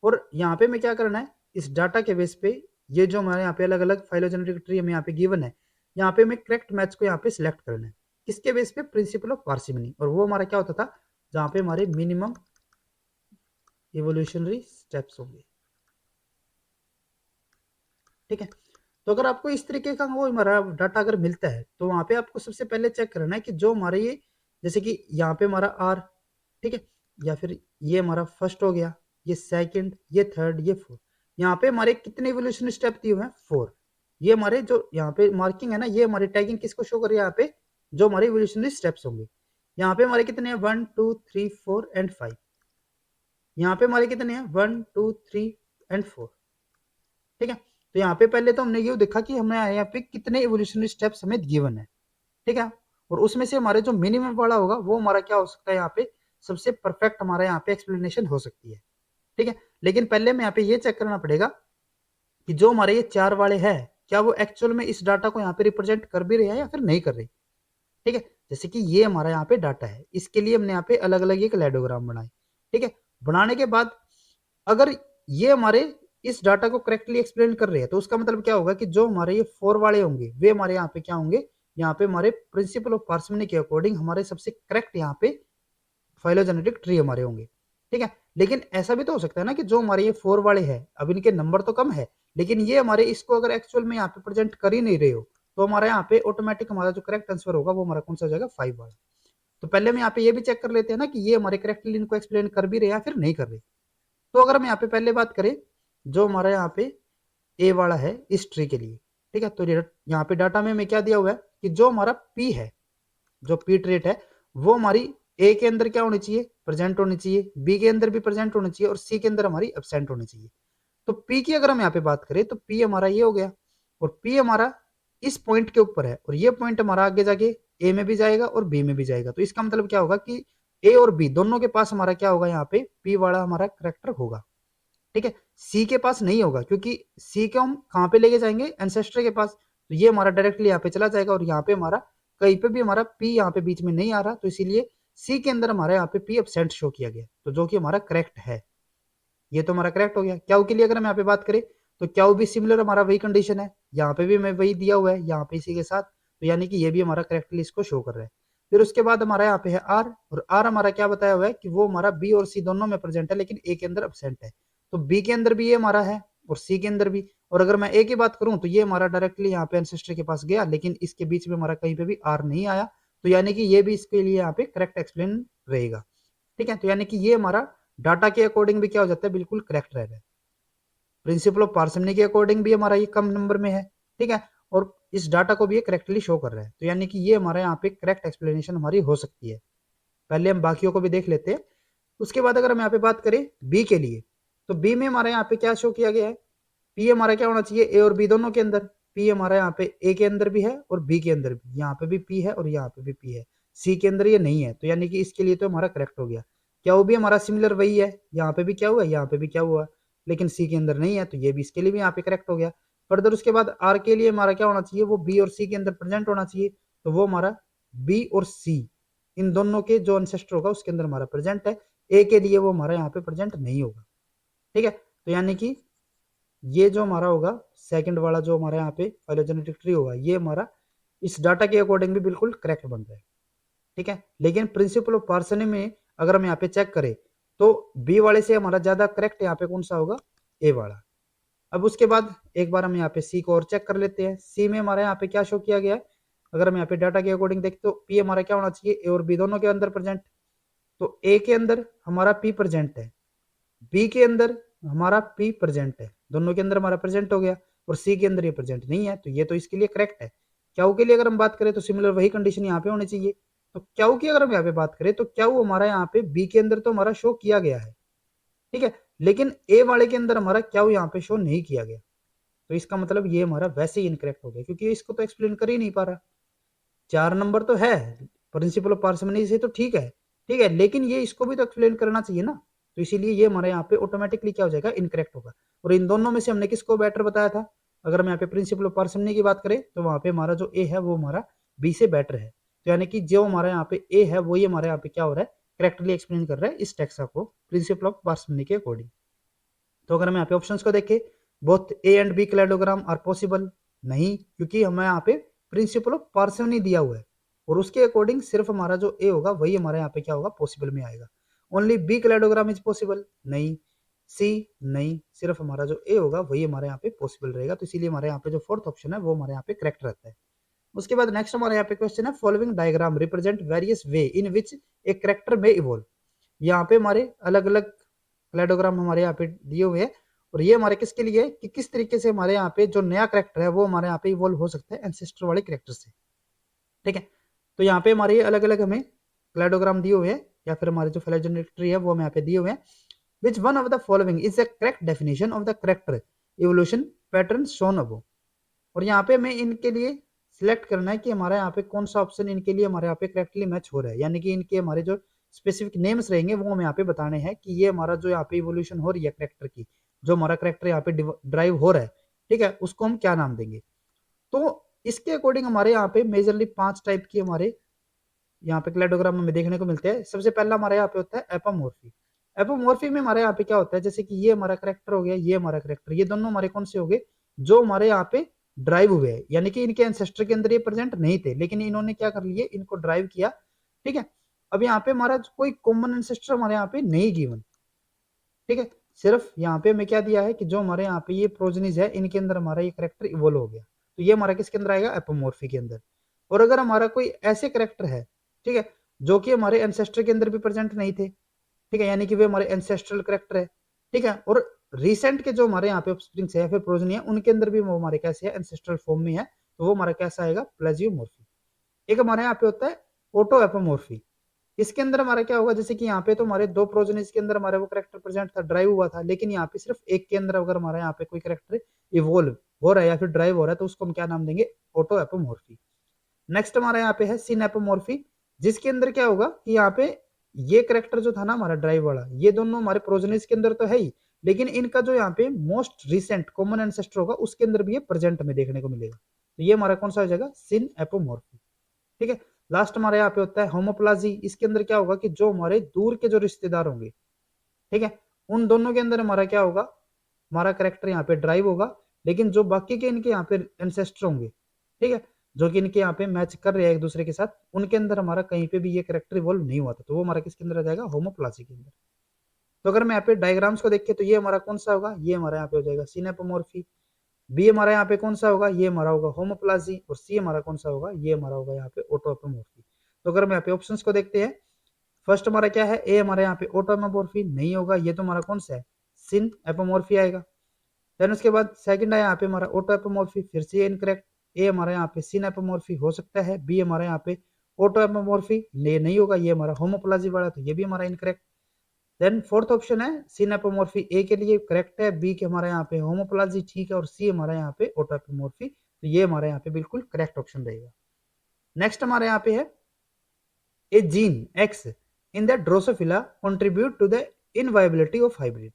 और यहाँ पे हमें क्या करना है, इस डाटा के बेस पे ये जो हमारे यहाँ पे अलग अलग फाइलोजेनेटिक ट्री हमें यहाँ पे गिवन है, यहाँ पे हमें करेक्ट मैच को यहाँ पे सिलेक्ट करना है। किसके बेस पे, प्रिंसिपल ऑफ पार्सिमनी। और वो हमारा क्या होता था, जहाँ पे हमारे मिनिमम इवोल्यूशनरी स्टेप्स होंगे, ठीक है। तो अगर आपको इस तरीके का वो हमारा डाटा अगर मिलता है, तो वहां पे आपको सबसे पहले चेक करना है कि जो हमारे ये, जैसे कि यहाँ पे हमारा आर, ठीक है, या फिर ये हमारा फर्स्ट हो गया, ये सेकंड, ये थर्ड, ये फोर्थ, यहाँ पे हमारे कितने इवोल्यूशन स्टेप दिए हुए हैं, 4। ये हमारे जो यहाँ पे मार्किंग है ना, ये हमारी टैगिंग किसको शो कर रही है, यहाँ पे जो हमारे इवोल्यूशनरी स्टेप्स होंगे। यहाँ पे हमारे कितने हैं, 1 2 3 4 एंड 5। यहाँ पे हमारे कितने हैं, 1 2 3 एंड 4, ठीक है। तो यहाँ पे पहले तो हमने ये देखा कि हमें यहाँ पे कितने इवोल्यूशनरी स्टेप्स हमें गिवन है, ठीक है। और उसमें से हमारे जो मिनिमम वाला होगा वो हमारा क्या हो सकता है, यहाँ पे सबसे परफेक्ट हमारा यहाँ पे एक्सप्लेनेशन हो सकती है, ठीक है। लेकिन पहले हमें यहाँ पे ये चेक करना पड़ेगा कि जो हमारे ये 4 वाले हैं, क्या वो एक्चुअल में इस डाटा को यहाँ पे रिप्रेजेंट कर भी रहे हैं या फिर नहीं कर रहे, ठीक है। जैसे कि ये हमारा यहाँ पे डाटा है, इसके लिए हमने यहाँ पे अलग अलग एक क्लेडोग्राम बनाए, ठीक है। बनाने के बाद अगर ये हमारे इस डाटा को करेक्टली एक्सप्लेन कर रहे हैं, तो उसका मतलब क्या होगा कि जो हमारे ये 4 वाले होंगे वे हमारे यहाँ पे क्या होंगे, यहाँ पे हमारे प्रिंसिपल ऑफ पार्सिमनी के अकॉर्डिंग हमारे सबसे करेक्ट यहाँ पे फाइलोजेनेटिक ट्री हमारे होंगे, ठीक है। लेकिन ऐसा भी तो हो सकता है ना कि जो हमारे ये 4 वाले हैं, अब इनके नंबर तो कम है, लेकिन ये हमारे इसको अगर एक्चुअल में यहाँ पे प्रेजेंट कर ही नहीं रहे हो, तो हमारा यहाँ पे ऑटोमेटिक हमारा जो करेक्ट आंसर होगा वो हमारा कौन सा हो जाएगा, 5 वाला। तो पहले हम यहाँ पे ये भी चेक कर लेते हैं ना कि ये हमारे करेक्टली इनको एक्सप्लेन कर भी रहे हैं या फिर नहीं कर रहे। तो अगर हम यहाँ पे पहले बात करें, जो हमारा यहाँ पे ए वाला है इस ट्री के लिए, ठीक है, तो यहाँ पे डाटा में हमें क्या दिया हुआ है कि जो हमारा पी है, जो पी ट्रेट है, वो हमारी ए के अंदर क्या होनी चाहिए, प्रेजेंट होनी चाहिए, बी के अंदर भी प्रेजेंट होनी चाहिए, और सी के अंदर हमारी एब्सेंट होनी चाहिए। तो पी की अगर हम यहाँ पे बात करें, तो पी हमारा ये हो गया, और पी हमारा इस पॉइंट के ऊपर है, और ये पॉइंट हमारा आगे जाके ए में भी जाएगा और बी में भी जाएगा। तो इसका मतलब क्या होगा कि ए और बी दोनों के पास हमारा क्या होगा, यहाँ पे पी वाला हमारा करेक्टर होगा, ठीक है। सी के पास नहीं होगा, क्योंकि सी को हम कहाँ पे लेके जाएंगे, एंसेस्टर के पास, तो ये हमारा डायरेक्टली यहाँ पे चला जाएगा, और यहाँ पे हमारा कहीं पे भी हमारा पी यहाँ पे बीच में नहीं आ रहा, तो इसीलिए सी के अंदर हमारा यहाँ पे पी एब्सेंट शो किया गया, तो जो कि हमारा करेक्ट है। ये तो हमारा करेक्ट हो गया। क्याउ के लिए अगर हम यहाँ पे बात करें, तो क्याउ भी सिमिलर हमारा वही कंडीशन है, यहाँ पे भी हमें वही दिया हुआ है, यहाँ पे इसी के साथ, तो यानी कि ये भी हमारा करेक्टली इसको शो कर रहा है। फिर उसके बाद हमारा यहाँ पे है आर, और आर हमारा क्या बताया हुआ है कि वो हमारा बी और सी दोनों में प्रेजेंट है, लेकिन ए के अंदर एब्सेंट है। तो बी के अंदर भी ये हमारा है और सी के अंदर भी। और अगर मैं ए की बात करूं, तो ये हमारा डायरेक्टली यहाँ पे एंसेस्टर के पास गया, लेकिन इसके बीच में हमारा कहीं पे भी आर नहीं आया, तो यानी कि ये भी इसके लिए यहाँ पे करेक्ट एक्सप्लेन रहेगा, ठीक है। तो यानी कि ये हमारा डाटा के अकॉर्डिंग भी क्या हो जाता है, बिल्कुल करेक्ट रहेगा। प्रिंसिपल ऑफ पार्सिमनी के अकॉर्डिंग भी हमारा ये कम नंबर में है, ठीक है, और इस डाटा को भी ये करेक्टली शो कर रहा है, तो यानी कि ये हमारे यहाँ पे करेक्ट एक्सप्लेनेशन हमारी हो सकती है। पहले हम बाकियों को भी देख लेते हैं। उसके बाद अगर हम यहाँ पे बात करें बी के लिए, तो बी में हमारे यहाँ पे क्या शो किया गया है, पी हमारा क्या होना चाहिए, ए और बी दोनों के अंदर। पी हमारा यहाँ पे ए के अंदर भी है और बी के अंदर भी, यहाँ पे भी पी है और यहाँ पे भी पी है, सी के अंदर ये नहीं है, तो यानी कि इसके लिए तो हमारा करेक्ट हो गया। क्या वो भी हमारा सिमिलर वही है, यहाँ पे भी क्या हुआ, यहाँ पे भी क्या हुआ, लेकिन सी के अंदर नहीं है, तो ये भी इसके लिए भी यहाँ पे करेक्ट हो गया। फर्दर उसके बाद आर के लिए हमारा क्या होना चाहिए, वो बी और सी के अंदर प्रेजेंट होना चाहिए, तो वो हमारा बी और सी इन दोनों के जो एंसेस्टर होगा उसके अंदर हमारा प्रेजेंट है। ए के लिए वो हमारा यहाँ पे प्रेजेंट नहीं होगा, ठीक है। तो यानी कि ये जो हमारा होगा सेकंड वाला जो हमारा यहाँ पे फाइलोजेनेटिक ट्री होगा, ये हमारा इस डाटा के अकॉर्डिंग भी बिल्कुल करेक्ट बन रहा है, ठीक है। लेकिन प्रिंसिपल ऑफ पार्सनी में अगर हम यहाँ पे चेक करें, तो बी वाले से हमारा ज्यादा करेक्ट यहाँ पे कौन सा होगा, ए वाला। अब उसके बाद एक बार हम यहाँ पे सी को और चेक कर लेते हैं। सी में हमारा यहाँ पे क्या शो किया गया है, अगर हम यहाँ पे डाटा के अकॉर्डिंग देखते तो पी हमारा क्या होना चाहिए, ए और बी दोनों के अंदर प्रेजेंट। तो ए के अंदर हमारा पी प्रेजेंट है, बी के अंदर हमारा पी प्रेजेंट है, दोनों के अंदर हमारा प्रेजेंट हो गया, और सी के अंदर ये प्रेजेंट नहीं है, तो ये तो इसके लिए करेक्ट है। क्याउ के लिए अगर हम बात करें, तो सिमिलर वही कंडीशन यहाँ पे होनी चाहिए। तो क्याऊ की अगर हम यहाँ पे बात करें तो क्याऊ हमारा यहाँ पे बी के अंदर तो हमारा शो किया गया है, ठीक है, लेकिन ए वाले के अंदर हमारा क्याऊ यहाँ पे शो नहीं किया गया। तो इसका मतलब ये हमारा वैसे ही इनकरेक्ट हो गया, क्योंकि इसको तो एक्सप्लेन कर ही नहीं पा रहा। 4 नंबर तो है प्रिंसिपल ऑफ पार्सिमनी से, तो ठीक है, ठीक है, लेकिन ये इसको भी तो एक्सप्लेन करना चाहिए ना। तो इसीलिए ये हमारे यहाँ पे ऑटोमेटिकली क्या हो जाएगा, इनकरेक्ट होगा। और इन दोनों में से हमने किसको बेटर बताया था? अगर हम यहाँ पे प्रिंसिपल ऑफ पार्सिमनी की बात करें तो वहां पे हमारा जो ए है वो हमारा बी से बेटर है। तो यानी कि जो हमारा यहाँ पे ए है वही हमारे यहाँ पे क्या हो रहा है, करेक्टली एक्सप्लेन कर रहा है इस टेक्स्ट को प्रिंसिपल ऑफ पार्सिमनी के अकॉर्डिंग। तो अगर हम यहाँ पे ऑप्शंस को देखें, both A and B cladogram are possible, नहीं, क्योंकि हमें यहाँ पे प्रिंसिपल ऑफ पार्सिमनी दिया हुआ है और उसके अकॉर्डिंग सिर्फ हमारा जो ए होगा वही हमारे यहाँ पे क्या होगा, पॉसिबल में आएगा। Only B cladogram is possible, नहीं। सी, नहीं, सिर्फ हमारा जो ए होगा वही हमारे यहाँ पे पॉसिबल रहेगा। तो इसीलिए हमारे यहाँ पे जो फोर्थ ऑप्शन है वो हमारे यहाँ पे करेक्ट रहता है। उसके बाद नेक्स्ट हमारे यहाँ पे क्वेश्चन है, following diagram represent various way in which a character में इवॉल्व। यहाँ पे हमारे अलग अलग क्लेडोग्राम हमारे यहाँ पे दिए हुए हैं और ये हमारे किसके लिए है कि किस तरीके से हमारे यहाँ पे जो नया करेक्टर है वो हमारे यहाँ पे इवॉल्व हो सकता है एंसेस्टर वाले करेक्टर से, ठीक है। तो यहाँ पे हमारे अलग अलग हमें क्लेडोग्राम दिए हुए हैं या फिर हमारे जो फिलोजेनेटिक ट्री है वो हमें यहाँ पे दिए हुए हैं। विच one of the following is the correct definition of the character evolution pattern shown above. और यहाँ पे हमें इनके लिए सिलेक्ट करना है कि हमारा यहाँ पे कौन सा ऑप्शन इनके लिए हमारे यहाँ पे करेक्टली मैच हो रहा है, यानी कि इनके हमारे जो स्पेसिफिक नेम्स रहेंगे वो हमें यहाँ पे बताने हैं कि ये हमारा जो यहाँ पे इवोल्यूशन हो रही है करेक्टर की, जो हमारा करेक्टर यहाँ पे ड्राइव हो रहा है, ठीक है, उसको हम क्या नाम देंगे। तो इसके अकॉर्डिंग हमारे यहाँ पे मेजरली 5 टाइप की हमारे यहाँ पे क्लेडोग्राम में देखने को मिलते हैं। सबसे पहला हमारे यहाँ पे होता है एपोमोर्फी। एपोमोर्फी में हमारे यहाँ पे क्या होता है, जैसे कि ये हमारा करेक्टर हो गया, ये हमारा करेक्टर, ये दोनों हमारे कौन से हो गए, जो हमारे यहाँ पे ड्राइव हुए हैं, यानी कि इनके एंसेस्टर के अंदर ये प्रेजेंट नहीं थे लेकिन इन्होंने क्या कर लिए, इनको ड्राइव किया, ठीक है। अब यहाँ पे हमारा कोई कॉमन एंसेस्टर हमारे यहाँ पे नहीं गिवन, ठीक है, सिर्फ यहाँ पे हमें क्या दिया है कि जो हमारे यहाँ पे ये प्रोजनीज है इनके अंदर हमारा ये करेक्टर इवोल्व हो गया, तो ये हमारा किसके अंदर आएगा, एपोमोर्फी के अंदर। और अगर हमारा कोई ऐसे करेक्टर है, ठीक है, जो कि हमारे एंसेस्टर के अंदर भी प्रेजेंट नहीं थे, ठीक है, यानी कि वे हमारे एंसेस्ट्रल करेक्टर है, ठीक है, और रिसेंट के जो हमारे यहाँ पे ऑफस्प्रिंग्स है या फिर प्रोजनी है उनके अंदर भी वो हमारे कैसे है, एंसेस्ट्रल फॉर्म में है, तो वो हमारा कैसा आएगा, प्लेजियोमोर्फी। एक हमारे यहाँ पे होता है ऑटो एपोमोर्फी। इसके अंदर हमारा क्या होगा, जैसे कि यहाँ पे तो हमारे 2 प्रोजेनिस के अंदर हमारे वो करेक्टर प्रेजेंट था, ड्राइव हुआ था, लेकिन यहाँ पे सिर्फ एक के अंदर अगर हमारा यहाँ पे कोई करेक्टर इवोल्व हो रहा है या फिर ड्राइव हो रहा है तो उसको हम क्या नाम देंगे, ऑटो एपोमोर्फी। नेक्स्ट हमारा यहाँ पे है सिन एपोमोर्फी, जिसके अंदर क्या होगा कि यहाँ पे ये करेक्टर जो था ना हमारा ड्राइव वाला, ये दोनों हमारे प्रोजेनिस के अंदर तो है ही, लेकिन इनका जो यहाँ पे मोस्ट रिसेंट कॉमन एंसेस्टर होगा उसके अंदर भी ये प्रेजेंट में देखने को मिलेगा, तो ये हमारा कौन सा हो जाएगा, सिन एपोमोर्फी, ठीक है। लास्ट हमारे यहाँ पे होता है होमोप्लाजी। इसके अंदर क्या होगा कि जो हमारे दूर के जो रिश्तेदार होंगे, ठीक है, उन दोनों के अंदर हमारा क्या होगा, हमारा करेक्टर यहाँ पे ड्राइव होगा, लेकिन जो बाकी के इनके यहाँ पे एंसेस्टर होंगे, ठीक है, जो कि इनके यहाँ पे मैच कर रहे हैं एक दूसरे के साथ, उनके अंदर हमारा कहीं पे भी ये करेक्टर इवॉल्व नहीं हुआ था, तो वो हमारा किसके अंदर आ जाएगा, होमोप्लाजी के अंदर। तो अगर मैं यहाँ पे डायग्राम्स को देखें तो ये हमारा कौन सा होगा, ये हमारा यहाँ पे हो जाएगा सिनेपोमोर्फी। बी हमारा यहाँ पे कौन सा होगा, ये हमारा होगा होमोप्लाजी। और सी हमारा कौन सा होगा, ये हमारा होगा यहाँ पे ऑटोएपोमोर्फी। तो अगर हम यहाँ पे ऑप्शंस को देखते हैं, फर्स्ट हमारा क्या है, ए हमारे यहाँ पे ऑटोएपोमोर्फी नहीं होगा, ये तो हमारा कौन सा है, सिन एपोमोर्फी आएगा। देन उसके बाद सेकंड है यहाँ पे हमारा ऑटोएपोमोर्फी, फिर से इनकरेक्ट। ए हमारा यहाँ पे सिन एपोमोर्फी हो सकता है, बी हमारा यहाँ पे ऑटोएपोमोर्फी ये नहीं होगा, ये हमारा होमोप्लाजी वाला, तो ये भी हमारा इनकरेक्ट। देन फोर्थ ऑप्शन है सिनेपोमोर्फी, ए के लिए करेक्ट है, बी के हमारे यहाँ पे होमोप्लाजी ठीक है, और सी हमारे यहाँ पे ऑटोएपोमोर्फी, तो ये हमारे यहाँ पे बिल्कुल करेक्ट ऑप्शन रहेगा। नेक्स्ट हमारे यहाँ पे है a gene X in the Drosophila contribute to the inviability of hybrid.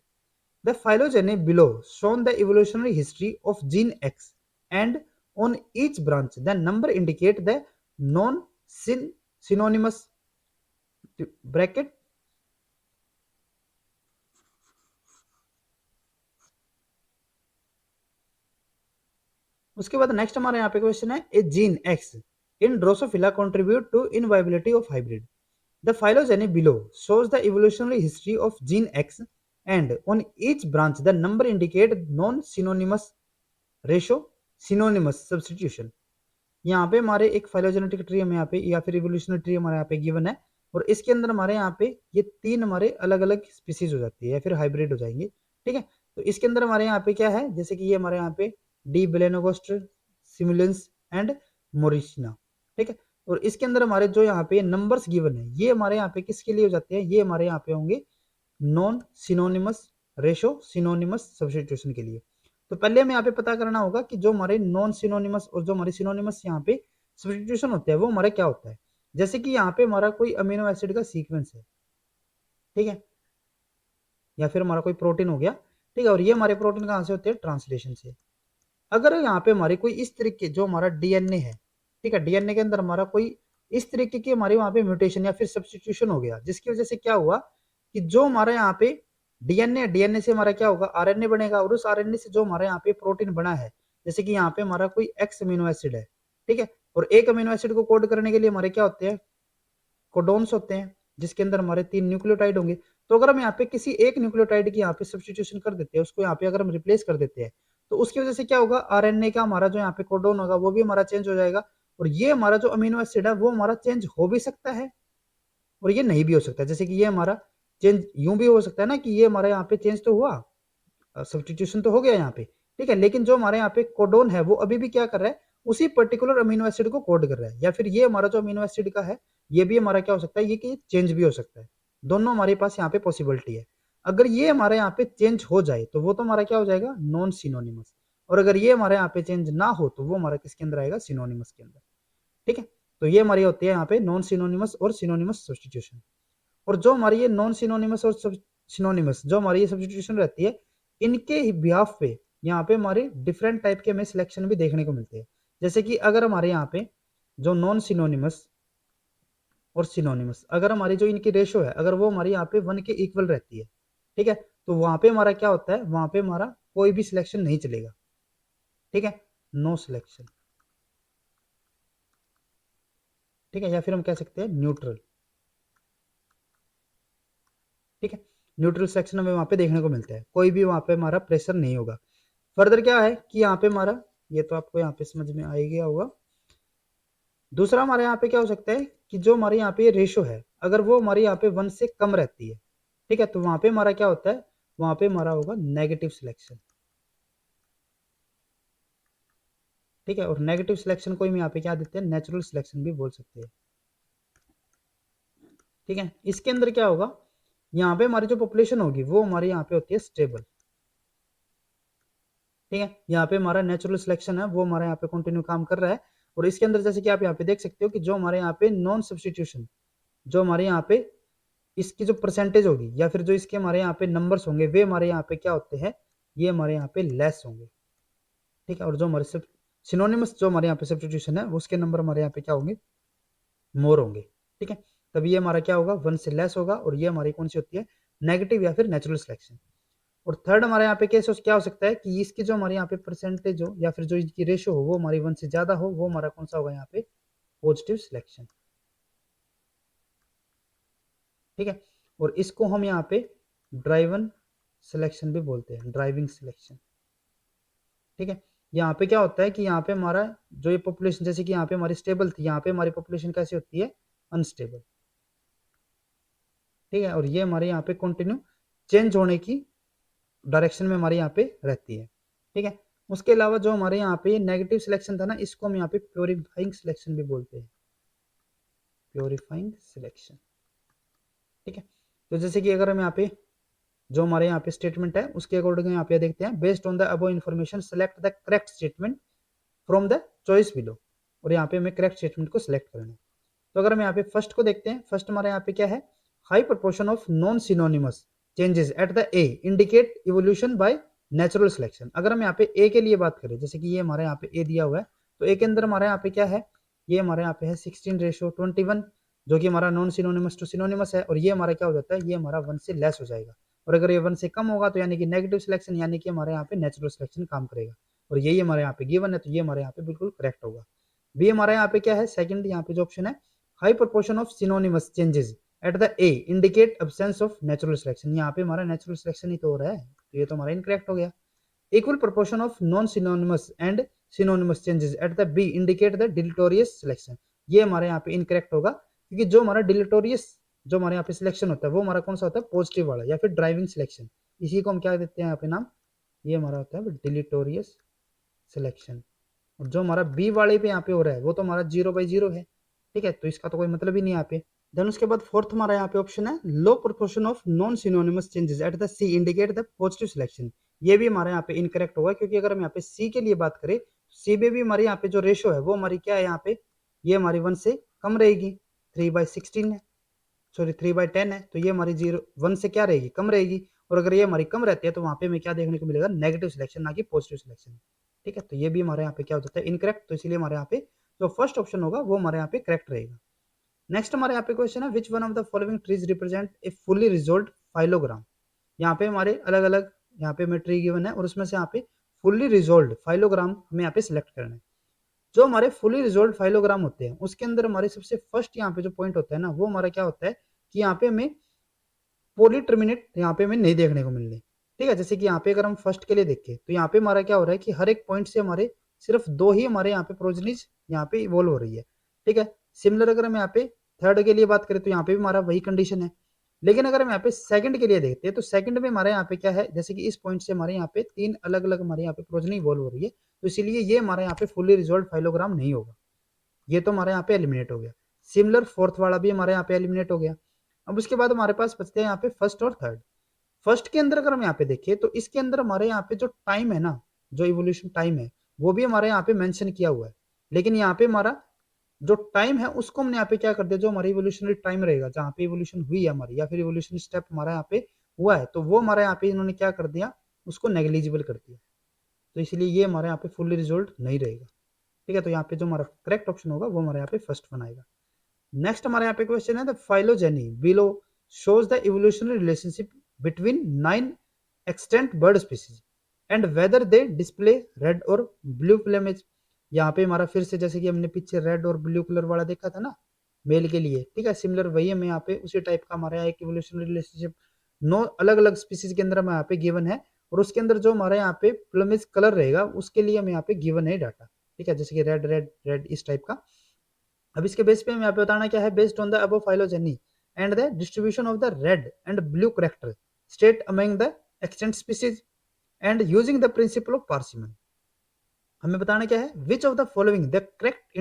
The phylogeny below shown the evolutionary history of gene X, and on each branch the number indicate the non-synonymous bracket. उसके बाद next हमारे यहाँ पे question है, a gene X in Drosophila contribute to inviability of hybrid. The phylogeny below shows the evolutionary history of gene X, and on each branch the number indicate non-synonymous ratio synonymous substitution. यहाँ पे हमारे एक phylogenetic tree हमें यहाँ पे या फिर evolutionary tree हमारे यहाँ पे गिवन है, और इसके अंदर हमारे यहाँ पे ये 3 हमारे अलग अलग स्पीसीज हो जाती है या फिर हाइब्रिड हो जाएंगे, ठीक है। तो इसके अंदर हमारे यहाँ पे क्या है, जैसे कि ये हमारे यहाँ पे डी बेलेनोगोस्टर, सिमुलेंस एंड मोरिसिना, ठीक है। और इसके अंदर हमारे जो यहाँ पे नंबर्स गिवन है ये हमारे यहाँ पे किसके लिए हो जाते हैं, ये हमारे यहाँ पे होंगे non synonymous ratio synonymous substitution के लिए। तो पहले हमें यहाँ पे पता करना होगा कि जो हमारे नॉन सिनोनिमस और जो हमारे सिनोनिमस यहाँ पे सब्स्टिट्यूशन होते हैं वो हमारे क्या होता है। जैसे कि यहाँ पे हमारा कोई अमीनो एसिड का सीक्वेंस है, ठीक है, या फिर हमारा कोई प्रोटीन हो गया, ठीक है, और ये हमारे प्रोटीन कहाँ से होते हैं, ट्रांसलेशन से। अगर यहाँ पे हमारी कोई इस तरीके जो हमारा डीएनए है, ठीक है, डीएनए के अंदर हमारा कोई इस तरीके की हमारे वहां पे म्यूटेशन या फिर सब्स्टिट्यूशन हो गया, जिसकी वजह से क्या हुआ कि जो हमारे यहाँ पे डीएनए डीएनए से हमारा क्या होगा, आरएनए बनेगा, और उस आरएनए से जो हमारे यहाँ पे प्रोटीन बना है, जैसे कि यहाँ पे हमारा कोई एक्स अमीनो एसिड है, ठीक है, और एक अमीनो एसिड को कोड करने के लिए हमारे क्या होते हैं, कोडोन्स होते हैं, जिसके अंदर हमारे 3 न्यूक्लियोटाइड होंगे। तो अगर हम यहाँ पे किसी एक न्यूक्लियोटाइड की यहाँ पे सब्स्टिट्यूशन कर देते हैं, उसको यहाँ पे अगर हम रिप्लेस कर देते हैं, तो उसकी वजह से क्या होगा, आरएनए का हमारा जो यहाँ पे कोडोन होगा वो भी हमारा चेंज हो जाएगा, और ये हमारा जो अमीनो एसिड है वो हमारा चेंज हो भी सकता है और ये नहीं भी हो सकता है। जैसे कि ये हमारा चेंज यूं भी हो सकता है ना कि ये हमारे यहाँ पे चेंज तो हुआ, सब्स्टिट्यूशन तो हो गया यहाँ पे, ठीक है, लेकिन जो हमारे यहाँ पे कोडोन है वो अभी भी क्या कर रहा है, उसी पर्टिकुलर अमीनो एसिड को कोड कर रहा है, या फिर ये हमारा जो अमीनो एसिड का है ये भी हमारा क्या हो सकता है, ये कि चेंज भी हो सकता है। दोनों हमारे पास यहाँ पे पॉसिबिलिटी है। अगर ये हमारे यहाँ पे चेंज हो जाए तो वो तो हमारा क्या हो जाएगा, नॉन सिनोनिमस, और अगर ये हमारे यहाँ पे चेंज ना हो तो वो हमारा किसके अंदर आएगा, सिनोनिमस के अंदर, ठीक है। तो ये हमारी होती है यहाँ पे नॉन सिनोनिमस और सिनोनिमस सब्स्टिट्यूशन। और जो हमारी ये नॉन सिनोनिमस और सिनोनिमस जो हमारी ये सब्स्टिट्यूशन रहती है, इनके बिहाफ पे यहाँ पे हमारे डिफरेंट टाइप के हमें सिलेक्शन भी देखने को मिलते हैं। जैसे कि अगर हमारे यहाँ पे जो नॉन सिनोनिमस और सिनोनिमस, अगर हमारी जो इनकी रेशो है अगर वो हमारी यहाँ पे 1 के इक्वल रहती है, ठीक है, तो वहां पे हमारा क्या होता है, वहां पे हमारा कोई भी सिलेक्शन नहीं चलेगा, ठीक है, नो सिलेक्शन, ठीक है, या फिर हम कह सकते हैं न्यूट्रल, ठीक है, न्यूट्रल सिलेक्शन हमें वहां पे देखने को मिलता है, कोई भी वहां पे हमारा प्रेशर नहीं होगा। फर्दर क्या है कि यहाँ पे हमारा, ये तो आपको यहाँ पे समझ में आ ही गया होगा। दूसरा हमारे यहाँ पे क्या हो सकता है कि जो हमारे यहाँ पे रेशो है अगर वो हमारे यहाँ पे 1 से कम रहती है, ठीक है, तो वहां पे हमारा क्या होता है, वहां पे हमारा होगा नेगेटिव सिलेक्शन, ठीक है, और नेगेटिव सिलेक्शन को हम यहाँ पे क्या देते हैं, नेचुरल सिलेक्शन भी बोल सकते हैं, ठीक है। इसके अंदर क्या होगा, यहाँ पे हमारी जो पॉपुलेशन होगी वो हमारे यहाँ पे होती है स्टेबल, ठीक है, यहाँ पे हमारा नेचुरल सिलेक्शन है वो हमारे यहाँ पे कंटिन्यू काम कर रहा है। और इसके अंदर जैसे कि आप यहाँ पे देख सकते हो कि जो हमारे यहाँ पे नॉन सब्स्टिट्यूशन, जो हमारे यहाँ पे इसकी जो परसेंटेज होगी या फिर जो इसके हमारे यहाँ पे नंबर्स होंगे वे हमारे यहाँ पे क्या होते हैं, ये हमारे यहाँ पे लेस होंगे, ठीक है, और जो हमारे सब सिनोनिमस जो हमारे यहाँ पे सब्स्टिट्यूशन है उसके नंबर हमारे यहाँ पे क्या होंगे, मोर होंगे, ठीक है। तब ये हमारा क्या होगा, 1 से लेस होगा, और ये हमारी कौन सी होती है, नेगेटिव या फिर नेचुरल सिलेक्शन। और थर्ड हमारे यहाँ पे केस क्या हो सकता है कि इसकी जो हमारे यहाँ पे परसेंटेज हो या फिर जो इसकी रेशो हो वो हमारी 1 से ज्यादा हो, वो हमारा कौन सा होगा यहाँ पे, पॉजिटिव सिलेक्शन, ठीक है। और इसको हम यहाँ पे ड्राइवन सिलेक्शन भी बोलते हैं, ड्राइविंग सिलेक्शन, ठीक है। यहाँ पे क्या होता है कि यहाँ पे हमारा जो ये पॉपुलेशन, जैसे कि यहाँ पे हमारी स्टेबल थी, यहाँ पे हमारी पॉपुलेशन कैसी होती है, अनस्टेबल, ठीक है, और ये हमारे यहाँ पे कंटिन्यू चेंज होने की डायरेक्शन में हमारे यहाँ पे रहती है, ठीक है। उसके अलावा जो हमारे यहाँ पे नेगेटिव सिलेक्शन था ना, इसको हम यहाँ पे प्योरीफाइंग सिलेक्शन भी बोलते हैं, प्योरीफाइंग सिलेक्शन, ठीक है। तो जैसे कि अगर हम यहाँ पे जो हमारे यहाँ पे स्टेटमेंट है उसके अकॉर्डिंग यहाँ पे देखते हैं, based on the above information select the correct statement from the choice below, और यहाँ पे हमें करेक्ट स्टेटमेंट को सिलेक्ट करना है। तो अगर हम यहाँ पे फर्स्ट को देखते हैं, फर्स्ट हमारे यहाँ पे क्या है, high proportion of non synonymous changes at the A indicate evolution by natural selection. अगर हम यहाँ पे ए के लिए बात करें, जैसे कि ये हमारे यहाँ पे ए दिया हुआ है, तो ए के अंदर हमारे यहाँ पे क्या है, ये हमारे यहाँ पे है 16:21, जो कि हमारा नॉन सिनोनिमस टू सिनोनिमस है, और ये हमारा क्या हो जाता है, ये हमारा 1 से लेस हो जाएगा, और अगर ये 1 से कम होगा तो यानी कि नेगेटिव सिलेक्शन, यानी कि हमारे यहाँ पे नेचुरल सिलेक्शन काम करेगा, और यही हमारे यहाँ पे गिवन है, तो ये हमारे यहाँ पे बिल्कुल करेक्ट होगा। बी हमारे यहाँ पे क्या है, सेकंड यहाँ पे जो ऑप्शन है, high proportion of synonymous changes at the A indicate absence of natural selection, यहाँ पे हमारा नेचुरल सिलेक्शन ही तो हो रहा है, तो ये तो हमारा इनकरेक्ट हो गया। Equal proportion of non synonymous and synonymous changes at the B indicate the deleterious selection, ये हमारे यहाँ पे इनकरेक्ट होगा, क्योंकि जो हमारा डिलिटोरियस जो हमारे यहाँ पे सिलेक्शन होता है वो हमारा कौन सा होता है, पॉजिटिव वाला या फिर ड्राइविंग सिलेक्शन, इसी को हम क्या देते हैं यहाँ पे नाम, ये हमारा होता है डिलिटोरियस सिलेक्शन। और जो हमारा बी वाले पे यहाँ पे हो रहा है वो तो हमारा 0/0 है, ठीक है, तो इसका तो कोई मतलब ही नहीं यहाँ पे। देन उसके बाद फोर्थ हमारा यहाँ पे ऑप्शन है low proportion of non synonymous changes at the C indicate the positive selection. ये भी हमारे यहाँ पे इनकरेक्ट होगा, क्योंकि अगर हम यहाँ पे सी के लिए बात करें, सी में भी हमारे यहाँ पे जो रेशो है वो हमारी क्या है यहाँ पे, ये हमारी 1 से कम रहेगी, 3/16 है, सॉरी 3/10 है, तो ये हमारी 1 से क्या रहेगी, कम रहेगी। और अगर ये हमारी कम रहती है तो वहां पे हमें क्या देखने को मिलेगा, नेगेटिव सिलेक्शन, ना कि पॉजिटिव सिलेक्शन। ठीक है, तो ये भी हमारे यहाँ पे क्या हो जाता है, इनकरेक्ट। तो इसलिए हमारे यहाँ पे जो फर्स्ट ऑप्शन होगा वो हमारे यहाँ पे करेक्ट रहेगा। नेक्स्ट हमारे यहाँ पे क्वेश्चन है which one of the following trees represent a fully resolve phylogram. यहाँ पे हमारे अलग अलग यहाँ पे हमें ट्री गिवन है और उसमें से यहाँ पे फुल्ली रिजोल्व फाइलोग्राम हमें यहाँ पे सिलेक्ट करना है। जो हमारे फुली रिजोल्व फाइलोग्राम होते हैं उसके अंदर हमारे सबसे फर्स्ट यहाँ पे जो पॉइंट होता है ना, वो हमारा क्या होता है कि यहाँ पे हमें पोली टर्मिनेट यहाँ पे हमें नहीं देखने को मिल रही। ठीक है, जैसे कि यहाँ पे अगर हम फर्स्ट के लिए देखें तो यहाँ पे हमारा क्या हो रहा है कि हर एक पॉइंट से हमारे सिर्फ 2 ही हमारे यहाँ पे प्रोजनीज यहाँ पे इवॉल्व हो रही है। ठीक है, सिमिलर अगर हम यहाँ पे थर्ड के लिए बात करें तो यहाँ पे भी हमारा वही कंडीशन है। लेकिन अगर हम यहाँ पे सेकंड के लिए देखते हैं तो सेकंड में हमारे यहाँ पे क्या है, जैसे कि इस पॉइंट से हमारे यहाँ पे 3 अलग अलग हमारे यहाँ पे प्रोजनी इवॉल्व हो रही है, तो इसीलिए ये हमारे यहाँ पे फुली रिजोल्व फाइलोग्राम नहीं होगा, ये तो हमारे यहाँ पे एलिमिनेट हो गया। सिमिलर फोर्थ वाला भी हमारे यहाँ पे एलिमिनेट हो गया। अब उसके बाद हमारे पास बचते हैं यहाँ पे फर्स्ट और थर्ड। फर्स्ट के अंदर अगर हम यहाँ पे देखें तो इसके अंदर हमारे यहाँ पे जो टाइम है ना, जो इवोल्यूशन टाइम है वो भी हमारे यहाँ पे मेंशन किया हुआ है। लेकिन यहाँ पे हमारा जो टाइम है उसको हमने यहाँ पे क्या कर दिया, जो हमारा इवोल्यूशनरी टाइम रहेगा जहाँ पे इवोल्यूशन हुई है हमारी, या फिर इवोल्यूशन स्टेप हमारा यहाँ पे हुआ है, तो वो हमारे यहाँ पे इन्होंने क्या कर दिया, उसको नेग्लिजिबल कर दिया। तो इसलिए ये हमारे यहाँ पे फुल्ली रिजोल्व नहीं रहेगा। ठीक है, तो यहाँ पे जो हमारा करेक्ट ऑप्शन होगा वो हमारे यहाँ पे फर्स्ट बनाएगा। नेक्स्ट हमारे यहाँ पे क्वेश्चन है the phylogeny below shows the evolutionary relationship between 9 extent bird species and whether they display red और ब्लू प्लेमेज। यहाँ पे हमारा फिर से जैसे कि हमने पीछे रेड और ब्लू कलर वाला देखा था ना मेल के लिए, ठीक है, सिमिलर वही हमें यहाँ पे उसी टाइप का हमारा एक इवोल्यूशनरी रिलेशनशिप 9 अलग अलग स्पीसीज के अंदर हमें यहाँ पे गिवन है, और उसके अंदर जो हमारे यहाँ पे प्लमेज कलर रहेगा उसके लिए हमें यहाँ पे गिवन है डाटा। ठीक है, जैसे कि रेड रेड रेड इस टाइप का। अब इसके बेस पे हमें यहाँ पे बताना क्या है, based on the above phylogeny and the distribution of the red and blue character state among the extant species and using the principle of parsimony. हमें बताना क्या है, which of the following the correct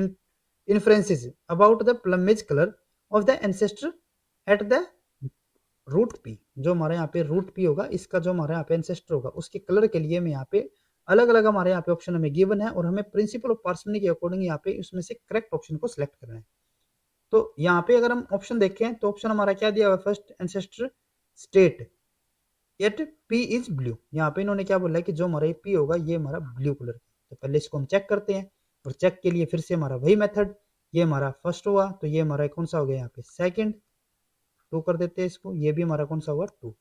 inferences about the plumage colour of the ancestor at the root P. जो हमारे यहाँ पे root P होगा, इसका जो हमारे यहाँ पे एंसेस्टर होगा उसके कलर के लिए हमें यहाँ पे अलग अलग हमारे यहाँ पे ऑप्शन हमें गिवन है, और हमें प्रिंसिपल ऑफ पार्सिमनी के अकॉर्डिंग यहाँ पे उसमें से करेक्ट ऑप्शन को सिलेक्ट करना है। तो यहाँ पे अगर हम ऑप्शन देखें तो ऑप्शन हमारा क्या दिया हुआ है, first ancestor state at P is blue. यहाँ पे इन्होंने क्या बोला है कि जो हमारा ये पी होगा ये हमारा ब्लू कलर का। तो पहले इसको हम चेक करते हैं, और चेक के लिए फिर से हमारा वही मेथड, ये हमारा फर्स्ट हुआ तो ये हमारा कौन सा हो गया यहाँ पे सेकंड, 2 कर देते हैं इसको, ये भी हमारा कौन सा हुआ 2,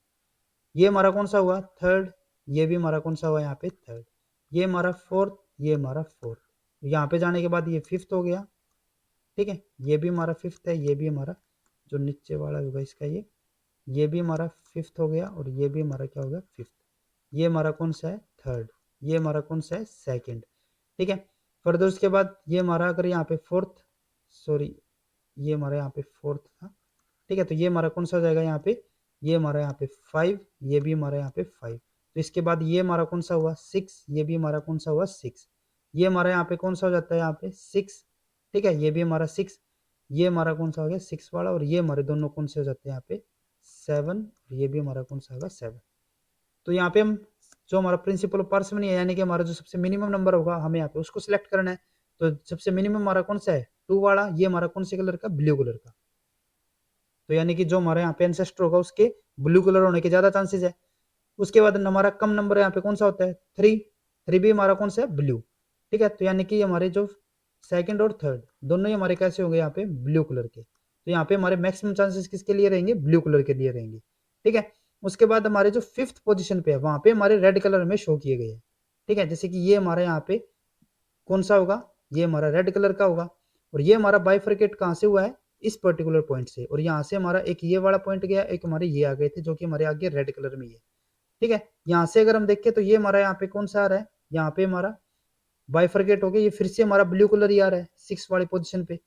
ये हमारा कौन सा हुआ थर्ड, ये भी हमारा कौन सा हुआ यहाँ पे थर्ड, ये हमारा फोर्थ, ये हमारा फोर्थ, यहाँ पे जाने के बाद ये फिफ्थ हो गया। ठीक है, ये भी हमारा फिफ्थ है, ये भी हमारा जो नीचे वाला होगा इसका ये भी हमारा फिफ्थ हो गया, और ये भी हमारा क्या हो गया फिफ्थ, ये हमारा कौन सा है थर्ड, ये हमारा कौन सा है सेकंड। ठीक है, फर्दर उसके बाद ये हमारा अगर यहाँ पे फोर्थ, सॉरी ये हमारा यहाँ पे फोर्थ था। ठीक है, तो ये हमारा कौन सा हो जाएगा यहाँ पे, ये हमारा यहाँ पे 5, ये भी हमारा यहाँ पे 5। तो इसके बाद ये हमारा कौन सा हुआ 6, ये भी हमारा कौन सा हुआ 6, ये हमारा यहाँ पे कौन सा हो जाता है यहाँ पे 6। ठीक है, ये भी हमारा 6, ये हमारा कौन सा हो गया 6 वाला, और ये हमारे दोनों कौन से हो जाते हैं यहाँ पे 7, ये भी हमारा कौन सा होगा 7। तो यहाँ पे हम जो हमारा प्रिंसिपल ऑफ पार्सिमनी है, यानी कि हमारा जो सबसे मिनिमम नंबर होगा हमें यहाँ पे उसको सिलेक्ट करना है। तो सबसे मिनिमम हमारा कौन सा है 2 वाला, ये हमारा कौन से कलर का ब्लू कलर का। तो यानी कि जो हमारे यहाँ पे एंसेस्टर होगा उसके ब्लू कलर होने के ज्यादा चांसेस है। उसके बाद हमारा कम नंबर यहाँ पे कौन सा होता है 3, 3 भी हमारा कौन सा है ब्लू। ठीक है, तो यानी कि हमारे जो सेकंड और थर्ड दोनों ही हमारे कैसे होंगे यहाँ पे ब्लू कलर के। तो यहाँ पे हमारे मैक्सिमम चांसेस किसके लिए रहेंगे, ब्लू कलर के लिए रहेंगे। ठीक है, उसके बाद हमारे जो फिफ्थ पोजिशन पे है वहां पे हमारे रेड कलर में शो किए गए हैं। ठीक है, जैसे कि ये हमारे यहाँ पे कौन सा होगा, ये हमारा रेड कलर का होगा, और ये हमारा बाइफरकेट कहाँ से हुआ है इस पर्टिकुलर पॉइंट से, और यहाँ से हमारा एक ये वाला पॉइंट गया, एक हमारे ये आ गए थे जो कि हमारे आगे रेड कलर में ही है। ठीक है, यहाँ से अगर हम देखें तो ये हमारा यहाँ पे कौन सा आ रहा है, यहाँ पे हमारा बाइफरकेट हो गया, ये फिर से हमारा ब्लू कलर ही आ रहा है 6 वाली पोजीशन पे।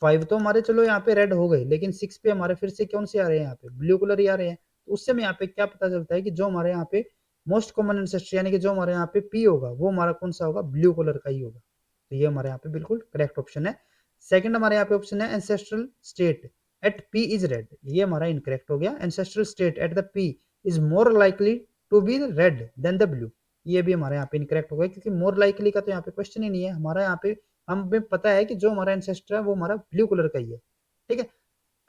5 तो हमारे चलो यहाँ पे रेड हो गए, लेकिन 6 पे हमारे फिर से कौन से आ रहे हैं यहाँ पे ब्लू कलर ही आ रहे हैं। तो उससे हमें यहाँ पे क्या पता चलता है कि जो हमारे यहाँ पे मोस्ट कॉमन एंसेस्टर यानी कि जो हमारे यहाँ पे पी होगा वो हमारा कौन सा होगा ब्लू कलर का ही होगा। तो ये हमारे यहाँ पे बिल्कुल करेक्ट ऑप्शन है। सेकंड हमारे यहाँ पे ऑप्शन है ancestral state at P is red, ये हमारा इनकरेक्ट हो गया। Ancestral state at the P is more likely to be red than the blue, ये भी हमारे यहाँ पे इनकरेक्ट हो गया, क्योंकि मोर लाइकली का तो यहाँ पे क्वेश्चन ही नहीं है हमारा। यहाँ पे हमें पता है कि जो हमारा एंसेस्टर है वो हमारा ब्लू कलर का ही है, ठीक है।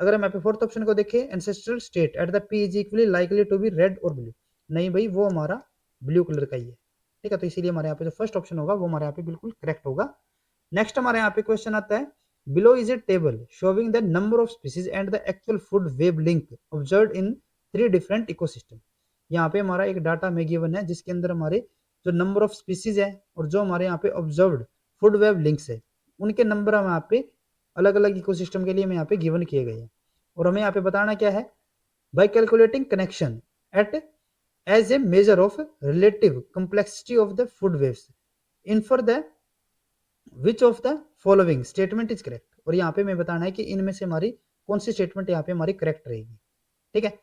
अगर हम यहाँ पे फोर्थ ऑप्शन को देखें, ancestral state at the P is equally likely to be red और ब्लू, नहीं भाई वो हमारा ब्लू कलर का ही है, ठीक है। तो इसीलिए हमारे यहाँ पे जो फर्स्ट ऑप्शन होगा वो हमारे यहाँ पे बिल्कुल करेक्ट होगा। नेक्स्ट हमारे यहाँ पे क्वेश्चन आता है, below is a table showing the number of species and the actual food web link observed in 3 different ecosystem. यहाँ पे हमारा एक डाटा में गिवन है जिसके अंदर हमारे जो नंबर ऑफ स्पीसीज है और जो हमारे यहाँ पे ऑब्जर्व्ड फूड वेब लिंक्स है उनके नंबर हम यहाँ पे अलग अलग इकोसिस्टम के लिए हमें यहाँ पे गिवन किए गए हैं। और हमें यहाँ पे बताना क्या है, by calculating connection at as a measure of relative complexity of the food webs infer the which of the following statement is correct. और यहाँ पे मैं बताना है कि इनमें से हमारी कौन सी स्टेटमेंट यहाँ पे हमारी करेक्ट रहेगी, ठीक है।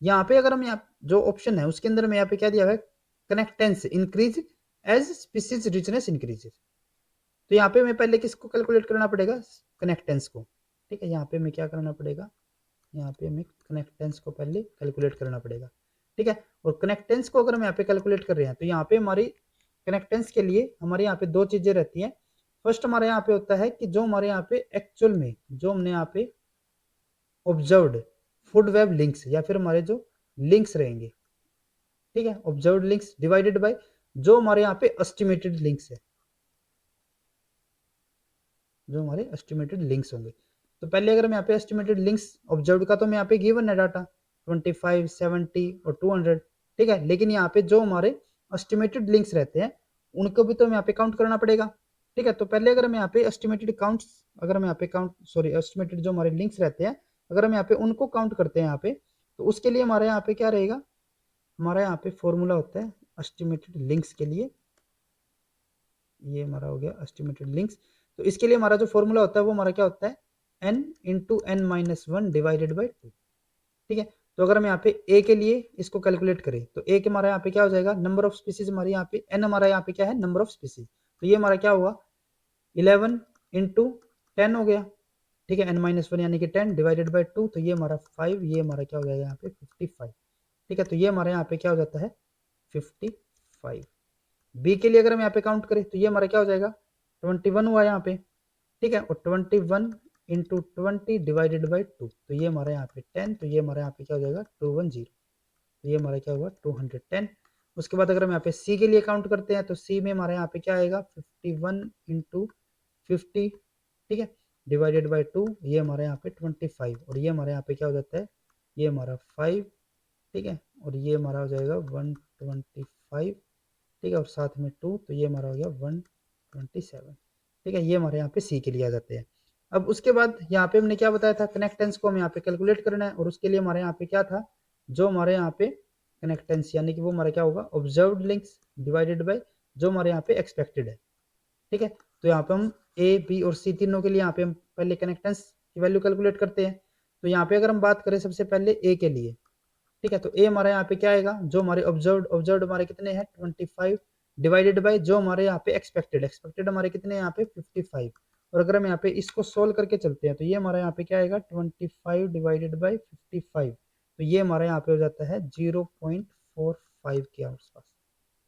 यहाँ पे अगर हम यहाँ जो ऑप्शन है उसके अंदर में यहाँ पे क्या दिया हुआ है, connectance increase as species richness increases. तो यहाँ पे मैं पहले किसको कैलकुलेट करना पड़ेगा, कनेक्टेंस को, ठीक है। यहाँ पे मैं क्या करना पड़ेगा, यहाँ पे हमें कनेक्टेंस को पहले कैलकुलेट करना पड़ेगा, ठीक है। और कनेक्टेंस को अगर हम यहाँ पे कैलकुलेट कर रहे हैं तो यहाँ पे हमारी कनेक्टेंस के लिए हमारे यहाँ पे दो चीजें रहती हैं। फर्स्ट हमारे यहाँ पे होता है कि जो हमारे यहाँ पे एक्चुअल में जो हमने यहाँ पे ऑब्जर्व्ड फूड वेब लिंक्स या फिर हमारे जो लिंक्स रहेंगे, ठीक है, ऑब्जर्व्ड लिंक्स डिवाइडेड बाय जो हमारे यहाँ पे एस्टिमेटेड लिंक्स है, जो हमारे एस्टिमेटेड लिंक्स होंगे। तो पहले अगर हम यहाँ पे एस्टिमेटेड लिंक्स ऑब्जर्व का तो मैं यहाँ पे गिवन है डाटा 25, 70 और 200, ठीक है। लेकिन यहाँ पे जो हमारे एस्टिमेटेड लिंक्स रहते हैं उनको भी तो हमें यहाँ पे काउंट करना पड़ेगा, ठीक है। तो पहले अगर हम यहाँ पे एस्टिमेटेड काउंट्स, अगर हम यहाँ पे काउंट सॉरी एस्टिमेटेड जो हमारे लिंक्स रहते हैं अगर हम यहाँ पे उनको काउंट करते हैं यहाँ पे, तो उसके लिए हमारे यहाँ पे क्या रहेगा, हमारा यहाँ पे फॉर्मूला होता है एस्टिमेटेड लिंक्स के लिए, ये हमारा हो गया एस्टिमेटेड लिंक्स। तो इसके लिए हमारा जो फॉर्मूला होता है वो हमारा क्या होता है, n into N minus one divided by 2, ठीक है। तो अगर हम यहाँ पे a के लिए इसको कैलकुलेट करें तो a के हमारा यहाँ पे क्या हो जाएगा, नंबर ऑफ स्पीसीज हमारे यहाँ पे n हमारा यहाँ पे क्या है, नंबर ऑफ स्पीसीज। तो ये हमारा क्या हुआ 11 इंटू 10 हो गया, ठीक है, n माइनस वन यानी कि 10 डिवाइडेड बाई 2, तो ये हमारा 5, ये हमारा क्या हो जाएगा यहाँ पे 55, ठीक है। तो ये हमारे यहाँ पे क्या हो जाता है 55। बी के लिए अगर हम यहाँ पे काउंट करें तो ये हमारा क्या हो जाएगा 21 हुआ यहाँ पे, ठीक है। और 21 इंटू 20 डिवाइडेड बाई 2, तो ये हमारा यहाँ पे 10, तो ये हमारा यहाँ पे क्या हो जाएगा 210, तो ये हमारा क्या हुआ 210। उसके बाद अगर हम यहाँ पे सी के लिए काउंट करते हैं तो सी में हमारे यहाँ पे क्या आएगा 51 इंटू 50, ठीक है, डिवाइडेड बाई 2, ये हमारे यहाँ पे 25, और ये हमारे यहाँ पे क्या हो जाता है, ये हमारा 5, ठीक है, और ये हमारा हो जाएगा 125, ठीक है, और साथ में 2, तो ये हमारा हो गया 127, ठीक है। ये हमारे यहाँ पे सी के लिए आ जाते हैं। अब उसके बाद यहाँ पे हमने क्या बताया था, कनेक्टेंस को हमें यहाँ पे कैलकुलेट करना है, और उसके लिए हमारे यहाँ पे क्या था, जो हमारे यहाँ पे कनेक्टेंस यानी कि वो हमारा क्या होगा ऑब्जर्व्ड लिंक्स डिवाइडेड बाय जो हमारे यहाँ पे एक्सपेक्टेड है, ठीक है। तो यहाँ पे हम ए बी और सी तीनों के लिए यहाँ पे हम पहले कनेक्टेंस की वैल्यू कैलकुलेट करते हैं। तो यहाँ पे अगर हम बात करें सबसे पहले ए के लिए, ठीक है, तो ए हमारे यहाँ पे क्या आएगा, जो हमारे ऑब्जर्व्ड हमारे कितने हैं 25 डिवाइडेड बाय जो हमारे यहाँ पे एक्सपेक्टेड हमारे कितने हैं यहाँ पे 55। और अगर हम यहाँ पे इसको सोल्व करके चलते हैं तो ये हमारा यहाँ पे क्या आएगा 25 डिवाइडेड बाई 55, तो ये हमारा यहाँ पे हो जाता है 0.45 के आसपास,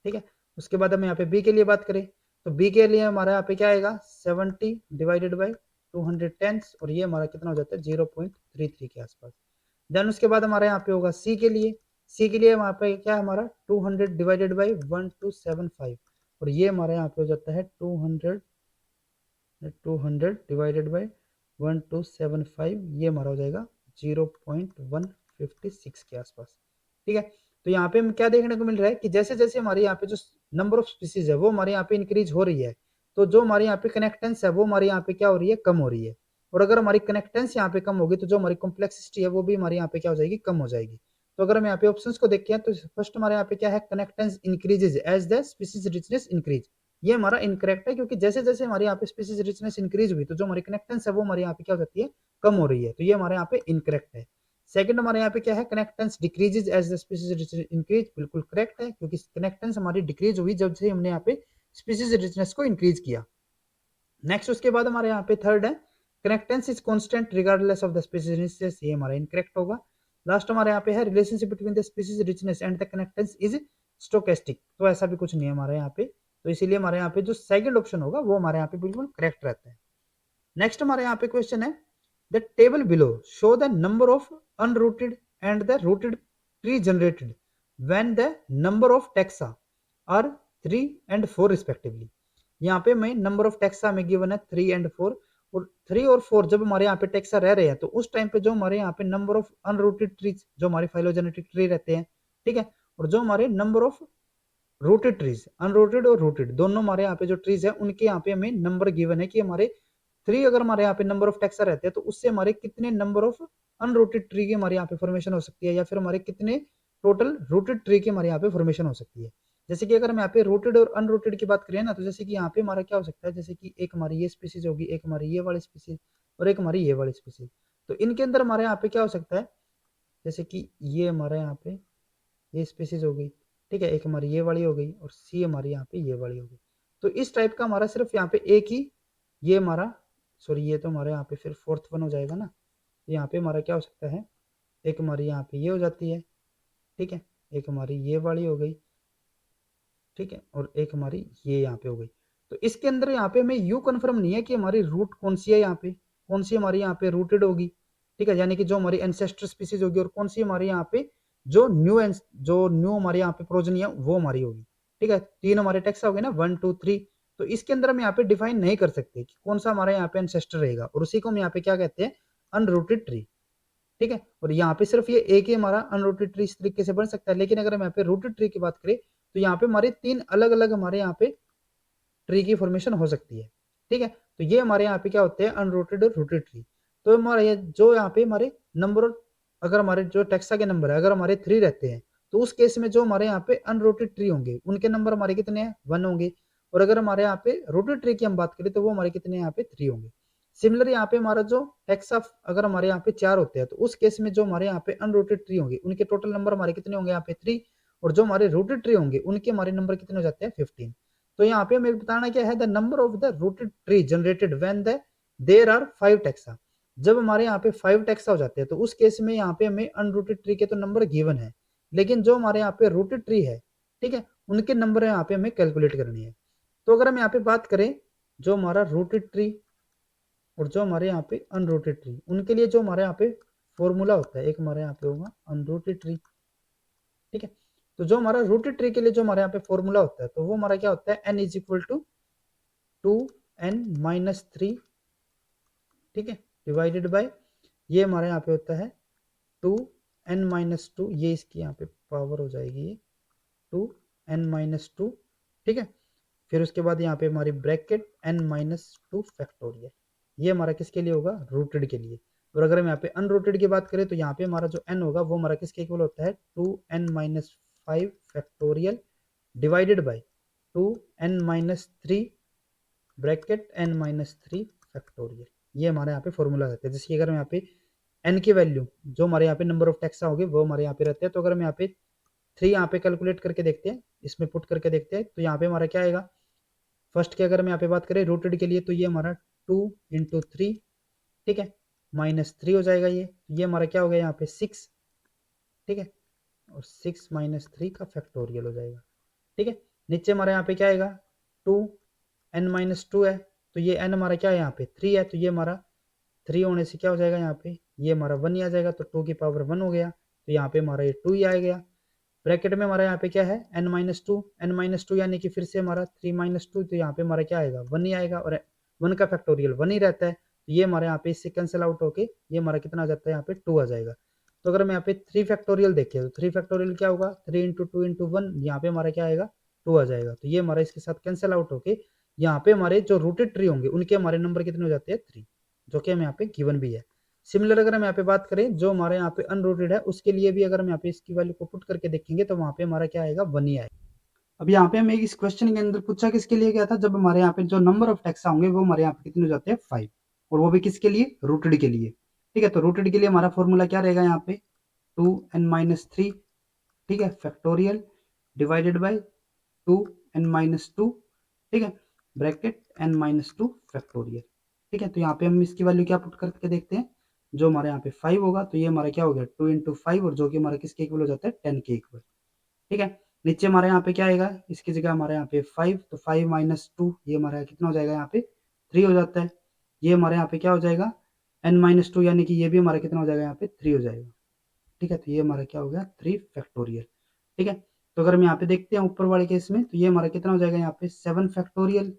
ठीक है। उसके बाद हम यहाँ पे बी के लिए बात करें तो बी के लिए हमारा यहाँ पे क्या आएगा 70 डिवाइडेड बाई 210, और ये हमारा कितना हो जाता है 0.33 के आसपास। देन उसके बाद हमारे यहाँ पे होगा सी के लिए वहाँ पे क्या है हमारा 200 डिवाइडेड बाई 1275, और ये हमारे यहाँ पे हो जाता है 200 डिवाइडेड बाई 1275, ये हमारा हो जाएगा 0.156 के आसपास, ठीक है। तो यहाँ पे हमें क्या देखने को मिल रहा है कि जैसे जैसे हमारे यहाँ पे जो नंबर ऑफ स्पीसीज है वो हमारे यहाँ पे इंक्रीज हो रही है, तो जो हमारे यहाँ पे कनेक्टेंस है वो हमारे यहाँ पे क्या हो रही है, कम हो रही है। और अगर हमारी कनेक्टेंस यहाँ पे कम होगी तो जो हमारी कॉम्प्लेक्सिटी है वो भी हमारे यहाँ पे क्या हो जाएगी, कम हो जाएगी। तो अगर हम यहाँ पे ऑप्शंस को देखें तो फर्स्ट हमारे यहाँ पे क्या है, connectance increases as the species richness increase, ये हमारा इनकरेक्ट है, क्योंकि जैसे जैसे हमारे यहाँ पे स्पीसीज रिचनेस इंक्रीज हुई तो जो हमारी कनेक्टेंस है वो हमारे यहाँ पे क्या हो जाती है, कम हो रही है, तो ये हमारे यहाँ पे इनकरेक्ट है। सेकंड हमारे यहाँ पे क्या है, connectance decreases as the species richness increase, बिल्कुल करेक्ट है, क्योंकि कनेक्टेंस हमारी डिक्रीज हुई जब से हमने यहाँ पे स्पीसीज रिचनेस को इंक्रीज किया। नेक्स्ट उसके बाद हमारे यहाँ पे थर्ड है connectance is constant regardless of the species richness, ये हमारा इनकरेक्ट होगा। लास्ट हमारे यहाँ पे है relationship between the species richness and the connectance is stochastic, तो ऐसा भी कुछ नहीं है हमारे यहाँ पे, तो इसीलिए हमारे यहाँ पे जो सेकंड ऑप्शन होगा वो हमारे यहाँ पे बिल्कुल करेक्ट रहता है। नेक्स्ट हमारे यहाँ पे क्वेश्चन है the table below show the number of unrooted and the rooted tree generated when the number of taxa are 3 and 4 respectively. यहाँ पे मैं नंबर ऑफ टैक्सा में गिवन है 3 and 4, और 3 और 4 जब हमारे यहाँ पे टैक्सा रह रहे हैं तो उस टाइम पे जो हमारे यहाँ पे नंबर ऑफ अनरूटेड ट्रीज जो हमारे फाइलोजेनेटिक ट्री रहते हैं, ठीक है, और जो हमारे number of rooted trees, unrooted और रूटेड दोनों हमारे यहाँ पे जो ट्रीज है उनके यहाँ पे हमें नंबर गिवन है कि हमारे 3 अगर हमारे यहाँ पे नंबर ऑफ टैक्सा रहते हैं तो उससे हमारे कितने नंबर ऑफ अनरूटेड ट्री की हमारे यहाँ पे फॉर्मेशन हो सकती है, या फिर हमारे कितने टोटल रूटेड ट्री की हमारे यहाँ पे फॉर्मेशन हो सकती है। जैसे कि अगर हम यहाँ पे रूटेड और अनरूटेड की बात करें ना, तो जैसे कि यहाँ पे हमारा क्या हो सकता है, जैसे कि एक हमारी ये स्पीसीज होगी, एक हमारी ये वाली स्पीसीज और एक हमारी ये वाली स्पीसीज, तो इनके अंदर हमारे यहाँ पे क्या हो सकता है, जैसे कि ये हमारे यहाँ पे ये स्पीसीज हो गई, ठीक है, एक हमारी ये वाली हो गई और सी हमारी यहाँ पे ये वाली हो गई। तो इस टाइप का हमारा सिर्फ यहाँ पे एक ही ये हमारा, सॉरी ये तो हमारे यहाँ पे फिर फोर्थ वन हो जाएगा ना, तो यहाँ पे हमारा क्या हो सकता है, एक हमारी यहाँ पे ये हो जाती है, ठीक है, एक हमारी ये वाली हो गई, ठीक है, और एक हमारी ये यहाँ पे हो गई। तो इसके अंदर यहाँ पे हमें यू कन्फर्म नहीं है कि हमारी रूट कौन सी है, यहाँ पे कौन सी हमारी यहाँ पे रूटेड होगी, ठीक है, यानी कि जो हमारी एंसेस्टर स्पीसीज होगी, और कौन सी हमारे यहाँ पे जो न्यू हमारे यहाँ पे प्रोजनी है वो हमारी होगी, ठीक है, 3 हमारे टेक्स हो गए ना, 1 2 3, तो इसके अंदर हम यहाँ पे डिफाइन नहीं कर सकते कि कौन सा हमारे यहाँ पे एंसेस्टर रहेगा, और उसी को हम यहाँ पे क्या कहते हैं, अनरूटेड ट्री, ठीक है। और यहाँ पे सिर्फ ये एक ही हमारा अनरूटेड ट्री इस तरीके से बन सकता है, लेकिन अगर हम यहाँ पे रूटेड ट्री की बात करें तो यहाँ पे हमारे 3 अलग अलग हमारे यहाँ पे ट्री की फॉर्मेशन हो सकती है, ठीक है। तो ये हमारे यहाँ पे क्या होते हैं, अनरूटेड और रूटेड ट्री। तो हमारे जो यहाँ पे हमारे नंबर, अगर हमारे जो टेक्सा के नंबर है अगर हमारे 3 रहते हैं, तो उस केस में जो हमारे यहाँ पे अनरूटेड ट्री होंगे उनके नंबर हमारे कितने हैं, 1 होंगे, और अगर हमारे यहाँ पे रूटेड ट्री की हम बात करें तो वो हमारे कितने यहाँ पे 3 होंगे। सिमिलर यहाँ पे हमारा जो टेक्सा अगर हमारे यहाँ पे 4 होते हैं तो उस केस में जो हमारे यहाँ पे अनरूटेड ट्री होंगे उनके टोटल नंबर हमारे कितने होंगे, यहाँ पे 3, और जो हमारे रूटेड ट्री होंगे उनके हमारे नंबर कितने हो जाते हैं, 15। तो यहाँ पे हमें बताना क्या है, the number of the rooted tree generated when there are 5 taxa. जब हमारे यहाँ पे 5 टेक्सा हो जाते हैं तो उस केस में यहाँ पे हमें अनरूटेड ट्री के तो नंबर गिवन है, लेकिन जो हमारे यहाँ पे रूटेड ट्री है, ठीक है, उनके नंबर यहाँ पे हमें कैलकुलेट करनी है। तो अगर हम यहाँ पे बात करें जो हमारा रूटेड ट्री और जो हमारे यहाँ पे अनरूटेड ट्री, उनके लिए जो हमारे यहाँ पे फॉर्मूला होता है, एक हमारे यहाँ पे होगा अनरूटेड ट्री, ठीक है। तो जो हमारा रूटेड ट्री के लिए जो हमारे यहाँ पे फॉर्मूला होता है तो वो हमारा क्या होता है, n is equal to 2n-3, ठीक है, डिवाइडेड बाय ये हमारे यहाँ पे होता है 2n-2, ये इसकी यहाँ पे पावर हो जाएगी, ये 2n-2, ठीक है। फिर उसके बाद यहाँ पे हमारी ब्रैकेट n-2 फैक्टोरियल, ये हमारा किसके लिए होगा, रूटेड के लिए। और अगर हम यहाँ पे अनरूटेड की बात करें तो यहाँ पे हमारा जो n होगा वो हमारा किसके इक्वल होता है, 2n-5 factorial divided by 2n-3 bracket n-3 factorial, ये हमारे यहाँ पे फॉर्मूला रहता है। जैसे अगर हम यहाँ पे n की वैल्यू जो हमारे यहाँ पे नंबर ऑफ टैक्सा होंगे वो हमारे यहाँ पे रहते हैं, तो अगर हम यहाँ पे 3 यहाँ पे कैलकुलेट करके देखते हैं, इसमें पुट करके देखते हैं, तो यहाँ पे हमारा क्या आएगा, फर्स्ट की अगर हम यहाँ पे बात करें रूटेड के लिए तो ये हमारा 2 × 3, ठीक है, -3 हो जाएगा, ये हमारा क्या हो गया यहाँ पे 6, ठीक है, और 6 - 3 का फैक्टोरियल हो जाएगा, ठीक है। नीचे हमारे यहाँ पे क्या आएगा, 2n-2 है, तो ये n हमारा क्या है यहाँ पे 3 है, तो ये हमारा 3 होने से क्या हो जाएगा यहाँ पे, ये हमारा 1 ही आ जाएगा, तो 2 की पावर 1 हो गया, तो यहाँ पे हमारा ये 2 ही आ गया। ब्रैकेट में हमारा यहाँ पे क्या है, n-2 यानी कि फिर से हमारा 3 - 2, तो यहाँ पे हमारा क्या आएगा, 1 ही आएगा, और 1 का फैक्टोरियल 1 ही रहता है, तो ये हमारे यहाँ पे इससे कैंसिल आउट होके ये हमारा कितना आ जाता है, यहाँ पे 2 आ जाएगा। तो अगर हम यहाँ पे 3 फैक्टोरियल देखें तो 3 फैक्टोरियल क्या होगा, 3 × 2 × 1, यहाँ पे हमारा क्या आएगा, 2 आ जाएगा, तो ये हमारा इसके साथ कैंसिल आउट होके यहाँ पे हमारे जो रूटेड ट्री होंगे उनके हमारे नंबर कितने हो जाते हैं, 3, जो कि हम यहाँ पे गिवन भी है। सिमिलर अगर हम यहाँ पे बात करें जो हमारे यहाँ पे अनरूटेड है उसके लिए भी अगर हम यहाँ पे इसकी वैल्यू को पुट करके देखेंगे तो वहाँ पे हमारा क्या आएगा, 1 ही आएगा। अब यहाँ पे हमें इस क्वेश्चन के अंदर पूछा किसके लिए गया था, जब हमारे यहाँ पे जो नंबर ऑफ टैक्सा होंगे वो हमारे यहाँ पे कितने हो जाते हैं, 5, और वो भी किसके लिए, रूटेड के लिए, ठीक है। तो रूटेड के लिए हमारा फॉर्मूला क्या रहेगा यहाँ पे, 2n-3, ठीक है, फैक्टोरियल डिवाइडेड बाय 2n-2, ठीक है, ब्रैकेट n-2 फैक्टोरियल, ठीक है, तो यहाँ पे हम इसकी वैल्यू क्या पुट करके देखते हैं, जो हमारे यहाँ पे 5 होगा तो ये हमारा क्या हो गया 2 इंटू 5, और जो कि हमारा किसके इक्वल हो जाता है 10 के इक्वल। ठीक है, नीचे हमारे यहाँ पे क्या आएगा, इसकी जगह हमारे यहाँ पे 5, तो 5 माइनस 2 ये हमारा कितना हो जाएगा यहाँ पे 3 हो जाता है। ये हमारे यहाँ पे क्या हो जाएगा n माइनस 2, यानी कि ये भी हमारा कितना हो जाएगा यहाँ पे 3 हो जाएगा। ठीक है, तो ये हमारा क्या हो गया 3 फैक्टोरियल। ठीक है, तो अगर हम यहाँ पे देखते हैं ऊपर वाले केस में, तो ये हमारा कितना हो जाएगा यहाँ पे 7 फैक्टोरियल।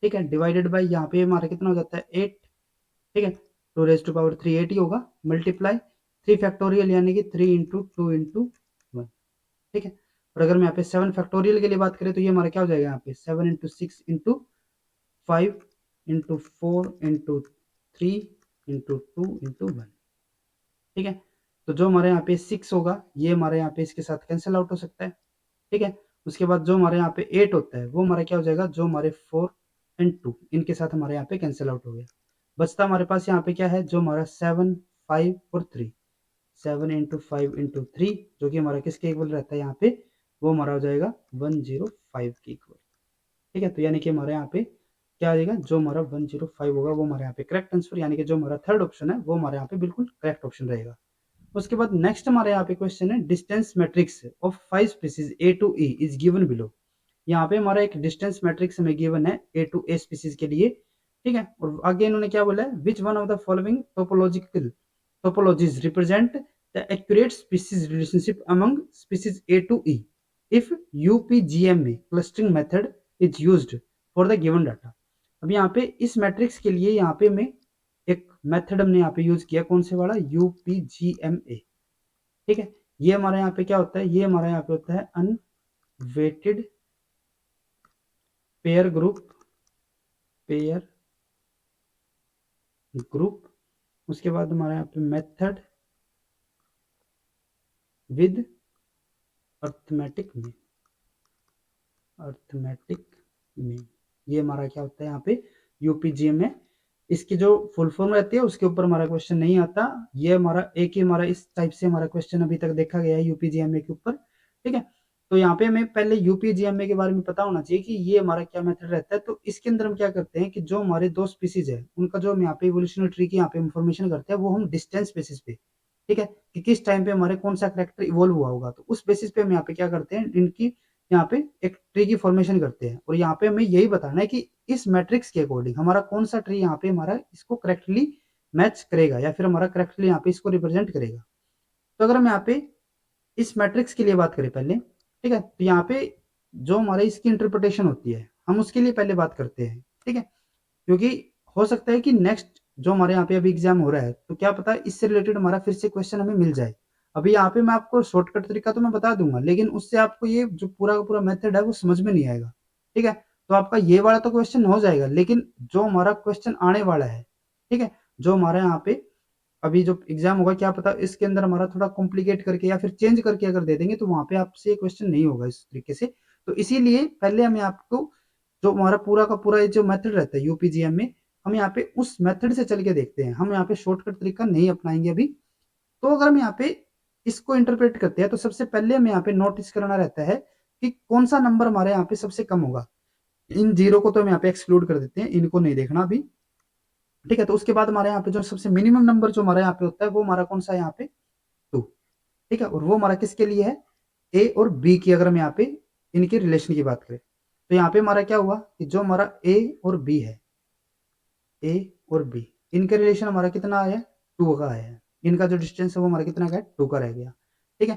ठीक है, डिवाइडेड बाई यहाँ पे हमारा कितना हो जाता है 8। ठीक है, 2 रेज टू पावर 3 8 ही होगा, मल्टीप्लाई 3 फैक्टोरियल यानी कि 3 इंटू 2 इंटू 1। ठीक है, और अगर मैं यहाँ पे 7 फैक्टोरियल के लिए बात करें तो ये हमारा क्या हो जाएगा यहाँ पे 7 into 6 into 5 into 4 into 3 into 2 into 1। ठीक है, तो जो हमारे यहाँ पे 6 होगा ये हमारे यहाँ पे इसके साथ कैंसिल आउट हो सकता है। ठीक है, उसके बाद जो हमारे यहाँ पे 8 होता है वो हमारा क्या हो जाएगा, जो हमारे 4 एंड 2 इनके साथ हमारे यहाँ पे कैंसिल आउट हो गया। बचता हमारे पास यहाँ पे क्या है, जो हमारा 7 5 और 3, 7 इंटू 5 इंटू 3 जो कि हमारा किसके इक्वल रहता है यहाँ पे, वो हमारा हो जाएगा 105 के इक्वल। ठीक है, तो यानी कि हमारे यहाँ पे क्या आ जाएगा, जो हमारा 105 होगा वो हमारे यहाँ पे करेक्ट आंसर, यानी कि जो हमारा थर्ड ऑप्शन है वो हमारे यहाँ पे बिल्कुल करेक्ट ऑप्शन रहेगा। उसके बाद नेक्स्ट हमारे यहाँ पे क्वेश्चन है, distance matrix of 5 species A to E is given below. यहाँ पे हमारा एक डिस्टेंस मैट्रिक्स हमें गिवन है ए टू ए स्पीसीज के लिए। ठीक है, और आगे इन्होंने क्या बोला है, which one of the following topologies represent the accurate species relationship among species A to E if UPGMA में clustering method is used for the given data. अब यहाँ पे इस मैट्रिक्स के लिए यहाँ पे मैं एक मेथड हमने यहाँ पे यूज किया, कौन से वाला, यूपीजीएमए। ठीक है, ये हमारे यहाँ पे क्या होता है, ये हमारा यहाँ पे होता है अनवेटेड पेयर ग्रुप। उसके बाद हमारे यहाँ पे मेथड विद अर्थमेटिक मीन ये हमारा क्या होता है यहाँ पे यूपीजीएम में। इसकी जो फुल फॉर्म रहती है उसके ऊपर हमारा क्वेश्चन नहीं आता, ये हमारा एक ही हमारा इस टाइप से हमारा क्वेश्चन अभी तक देखा गया है यूपीजीएमए के ऊपर। ठीक है, तो यहाँ पे हमें पहले यूपीजीएमए के बारे में पता होना चाहिए कि ये हमारा क्या मेथड रहता है। तो इसके अंदर हम क्या करते हैं कि जो हमारे दो स्पीसीज है उनका जो हम यहाँ पे इवोल्यूशनरी ट्री की यहाँ पे इंफॉर्मेशन करते हैं वो हम डिस्टेंस बेसिस पे, ठीक है, कि किस टाइम पे हमारे कौन सा करेक्टर इवोल्व हुआ होगा, तो उस बेसिस पे हम यहाँ पे क्या करते हैं, इनकी यहाँ पे एक ट्री की फॉर्मेशन करते हैं। और यहाँ पे हमें यही बताना है कि इस मैट्रिक्स के अकॉर्डिंग हमारा कौन सा ट्री यहाँ पे हमारा इसको करेक्टली मैच करेगा या फिर हमारा करेक्टली यहाँ पे इसको रिप्रेजेंट करेगा। तो अगर हम यहाँ पे इस मैट्रिक्स के लिए बात करें पहले, ठीक है, तो यहाँ पे जो हमारे इसकी इंटरप्रिटेशन होती है हम उसके लिए पहले बात करते हैं। ठीक है, क्योंकि हो सकता है कि नेक्स्ट जो हमारे यहाँ पे अभी एग्जाम हो रहा है तो क्या पता इससे रिलेटेड हमारा फिर से क्वेश्चन हमें मिल जाए। अभी यहाँ पे मैं आपको शॉर्टकट तरीका तो मैं बता दूंगा, लेकिन उससे आपको ये जो पूरा का पूरा मेथड है वो समझ में नहीं आएगा। ठीक है, तो आपका ये वाला तो क्वेश्चन हो जाएगा, लेकिन जो हमारा क्वेश्चन आने वाला है, ठीक है, जो हमारे यहाँ पे अभी जो एग्जाम होगा क्या पता इसके अंदर हमारा थोड़ा कॉम्प्लिकेट करके या फिर चेंज करके अगर दे देंगे तो वहां पे आपसे ये क्वेश्चन नहीं होगा इस तरीके से। तो इसीलिए पहले हमें आपको जो हमारा पूरा का पूरा ये जो मेथड रहता है यूपीजीएम में, हम यहाँ पे उस मेथड से चल के देखते हैं, हम यहाँ पे शॉर्टकट तरीका नहीं अपनाएंगे अभी। तो अगर हम यहाँ पे इसको इंटरप्रेट करते हैं तो सबसे पहले हमें यहाँ पे नोटिस करना रहता है कि कौन सा नंबर हमारे यहाँ पे सबसे कम होगा। इन जीरो को तो हम यहाँ पे एक्सक्लूड कर देते हैं, इनको नहीं देखना अभी। ठीक है, तो उसके बाद हमारे यहाँ पे जो सबसे मिनिमम नंबर जो हमारे यहाँ पे होता है वो हमारा कौन सा है यहाँ पे 2। ठीक है, और वो हमारा किसके लिए है, ए और बी की अगर हम यहाँ पे इनकी रिलेशन की बात करें तो यहाँ पे हमारा क्या हुआ कि जो हमारा ए और बी है, ए और बी इनका रिलेशन हमारा कितना आया 2 का आया है, इनका जो डिस्टेंस है वो हमारा कितना का है 2 का रह गया। ठीक है,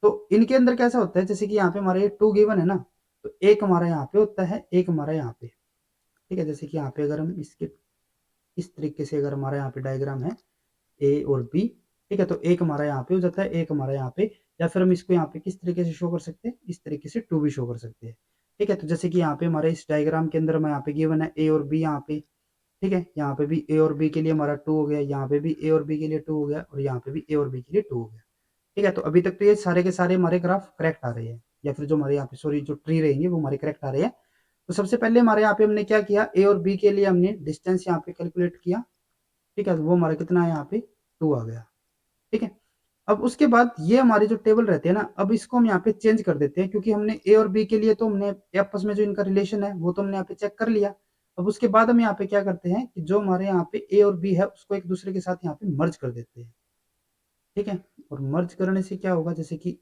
तो इनके अंदर कैसा होता है, जैसे कि यहाँ पे हमारा ये 2 गिवन है ना, तो एक हमारा यहाँ पे होता है, एक हमारा यहाँ पे। ठीक है, जैसे कि यहाँ पे अगर हम इसके इस तरीके से अगर हमारा यहाँ पे डायग्राम है ए और बी, ठीक है, तो एक हमारा यहाँ पे हो जाता है, एक हमारा यहाँ पे, या फिर हम इसको यहाँ पे किस तरीके से शो कर सकते हैं, इस तरीके से 2 भी शो कर सकते हैं। ठीक है, तो जैसे कि यहाँ पे हमारे इस डायग्राम के अंदर में यहाँ पे गिवन है ए और बी यहाँ पे। ठीक है, यहाँ पे भी ए और बी के लिए हमारा 2 हो गया, यहाँ पे भी ए और बी के लिए 2 हो गया, और यहाँ पे भी ए और बी के लिए 2 हो गया। ठीक है, तो अभी तक तो ये सारे के सारे हमारे ग्राफ करेक्ट आ रहे हैं, या फिर जो हमारे यहाँ पे सॉरी जो ट्री रहेंगे वो हमारे करेक्ट आ रहे हैं। तो सबसे पहले हमारे यहाँ पे हमने क्या किया, ए और बी के लिए हमने डिस्टेंस यहाँ पे कैलकुलेट किया। ठीक है, तो वो हमारा कितना है यहाँ पे 2 आ गया। ठीक है, अब उसके बाद ये हमारी जो टेबल रहती है ना, अब इसको हम यहाँ पे चेंज कर देते हैं, क्योंकि हमने ए और बी के लिए तो हमने आपस में जो इनका रिलेशन है वो तो हमने यहाँ पे चेक कर लिया। अब उसके बाद हम यहाँ पे क्या करते हैं कि जो हमारे यहाँ पे ए और बी है उसको एक दूसरे के साथ यहाँ पे मर्ज कर देते हैं, ठीक है। और मर्ज करने से क्या होगा, जैसे कि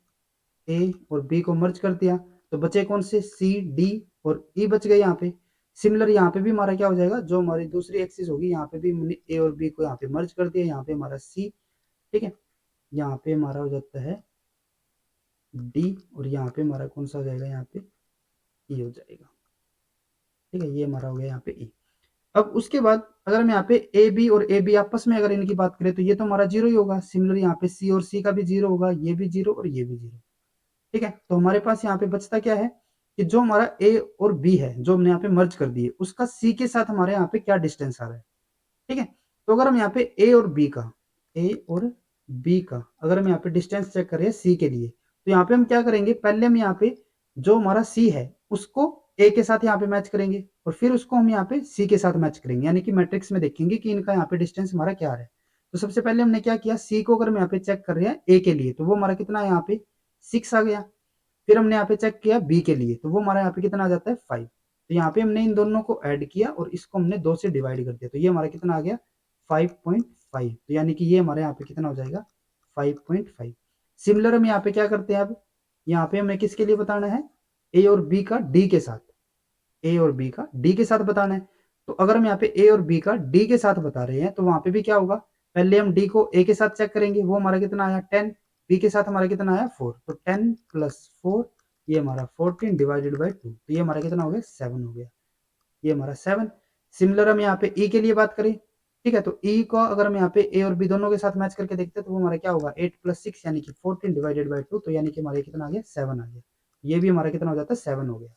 ए और बी को मर्ज कर दिया तो बचे कौन से, सी डी और ई बच गए यहाँ पे। सिमिलर यहाँ पे भी हमारा क्या हो जाएगा, जो हमारी दूसरी एक्सिस होगी यहाँ पे भी हमने ए और बी को यहाँ पे मर्ज कर दिया, यहाँ पे हमारा सी, ठीक है। यहाँ पे हमारा हो जाता है डी और यहाँ पे हमारा कौन सा हो जाएगा, यहाँ पे ई हो जाएगा, ठीक है। ये हमारा हो गया यहाँ पे ई। अब उसके बाद अगर हम यहाँ पे ए बी और ए बी आपस में अगर इनकी बात करें तो ये तो हमारा जीरो ही होगा। सिमिलर यहाँ पे सी और सी का भी जीरो होगा, ये भी जीरो और ये भी जीरो, ठीक है। तो हमारे पास यहाँ पे बचता क्या है कि जो हमारा ए और बी है जो हमने यहाँ पे मर्ज कर दिए उसका सी के साथ हमारे यहाँ पे क्या डिस्टेंस आ रहा है, ठीक है। तो अगर हम यहाँ पे ए और बी का अगर हम यहाँ पे डिस्टेंस चेक करें सी के लिए, तो यहाँ पे हम क्या करेंगे, पहले हम यहाँ पे जो हमारा सी है उसको ए के साथ यहाँ पे मैच करेंगे और फिर उसको हम यहाँ पे सी के साथ मैच करेंगे, यानी कि मैट्रिक्स में देखेंगे कि इनका यहाँ पे डिस्टेंस हमारा क्या आ रहा है। तो सबसे पहले हमने क्या किया, सी को अगर हम यहाँ पे चेक कर रहे हैं ए के लिए तो वो हमारा कितना है यहाँ पे 6 आ गया। फिर हमने यहाँ पे चेक किया बी के लिए तो वो हमारा यहाँ पे कितना आ जाता है 5। तो यहाँ पे हमने इन दोनों को ऐड किया और इसको हमने 2 से डिवाइड कर दिया तो ये हमारा कितना आ गया 5.5। तो यानी कि ये हमारे यहाँ पे कितना हो जाएगा 5.5। सिमिलर हम यहाँ पे क्या करते हैं, अब यहाँ पे हमें किसके लिए बताना है, ए और बी का डी के साथ, ए और बी का डी के साथ बताना है। तो अगर हम यहाँ पे ए और बी का डी के साथ बता रहे हैं तो वहां पे भी क्या होगा, पहले हम डी को ए के साथ चेक करेंगे, वो हमारा कितना आया 10, बी के साथ हमारा कितना आया 4, तो 10 + 4 ये हमारा 14 डिवाइडेड बाई 2, तो ये हमारा कितना हो गया 7 हो गया, ये हमारा 7। सिमिलर हम यहाँ पे ई के लिए बात करें, ठीक है। तो ई को अगर हम यहाँ पे ए और बी दोनों के साथ मैच करके देखते हैं तो वो हमारा क्या होगा 8 + 6 यानी कि 14 डिवाइडेड बाई 2, तो यानी कि हमारा कितना आ गया 7 आ गया, ये भी हमारा कितना हो जाता है 7 हो गया,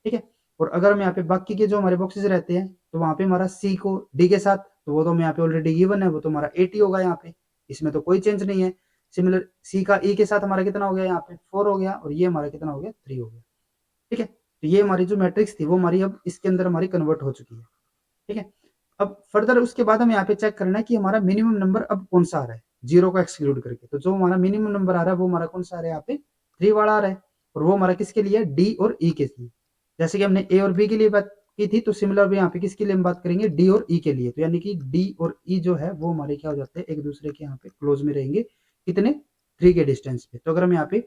ठीक है। और अगर हम यहाँ पे बाकी के जो हमारे बॉक्सेस रहते हैं तो वहां पे हमारा सी को डी के साथ, तो वो तो हम यहाँ पे ऑलरेडी गिवन है, वो तो हमारा 80 होगा यहाँ पे, इसमें तो कोई चेंज नहीं है। सिमिलर सी का ई के साथ हमारा कितना हो गया यहाँ पे 4 हो गया और ये हमारा कितना हो गया 3 हो गया, ठीक है। तो ये हमारी जो मैट्रिक्स थी वो हमारी अब इसके अंदर हमारी कन्वर्ट हो चुकी है, ठीक है। अब फर्दर उसके बाद हम यहाँ पे चेक करना है कि हमारा मिनिमम नंबर अब कौन सा आ रहा है, जीरो को एक्सक्लूड करके। तो जो हमारा मिनिमम नंबर आ रहा है वो हमारा कौन सा आ रहा है, यहाँ पे 3 वाला आ रहा है और वो हमारा किसके लिए, डी और ई के लिए। जैसे कि हमने ए और बी के लिए बात की थी तो सिमिलर भी यहाँ पे किसके लिए हम बात करेंगे, डी और ई के लिए। तो यानी कि डी और ई जो है वो हमारे क्या हो जाते हैं, एक दूसरे के यहाँ पे क्लोज में रहेंगे, कितने 3 के डिस्टेंस पे। तो अगर हम यहाँ पे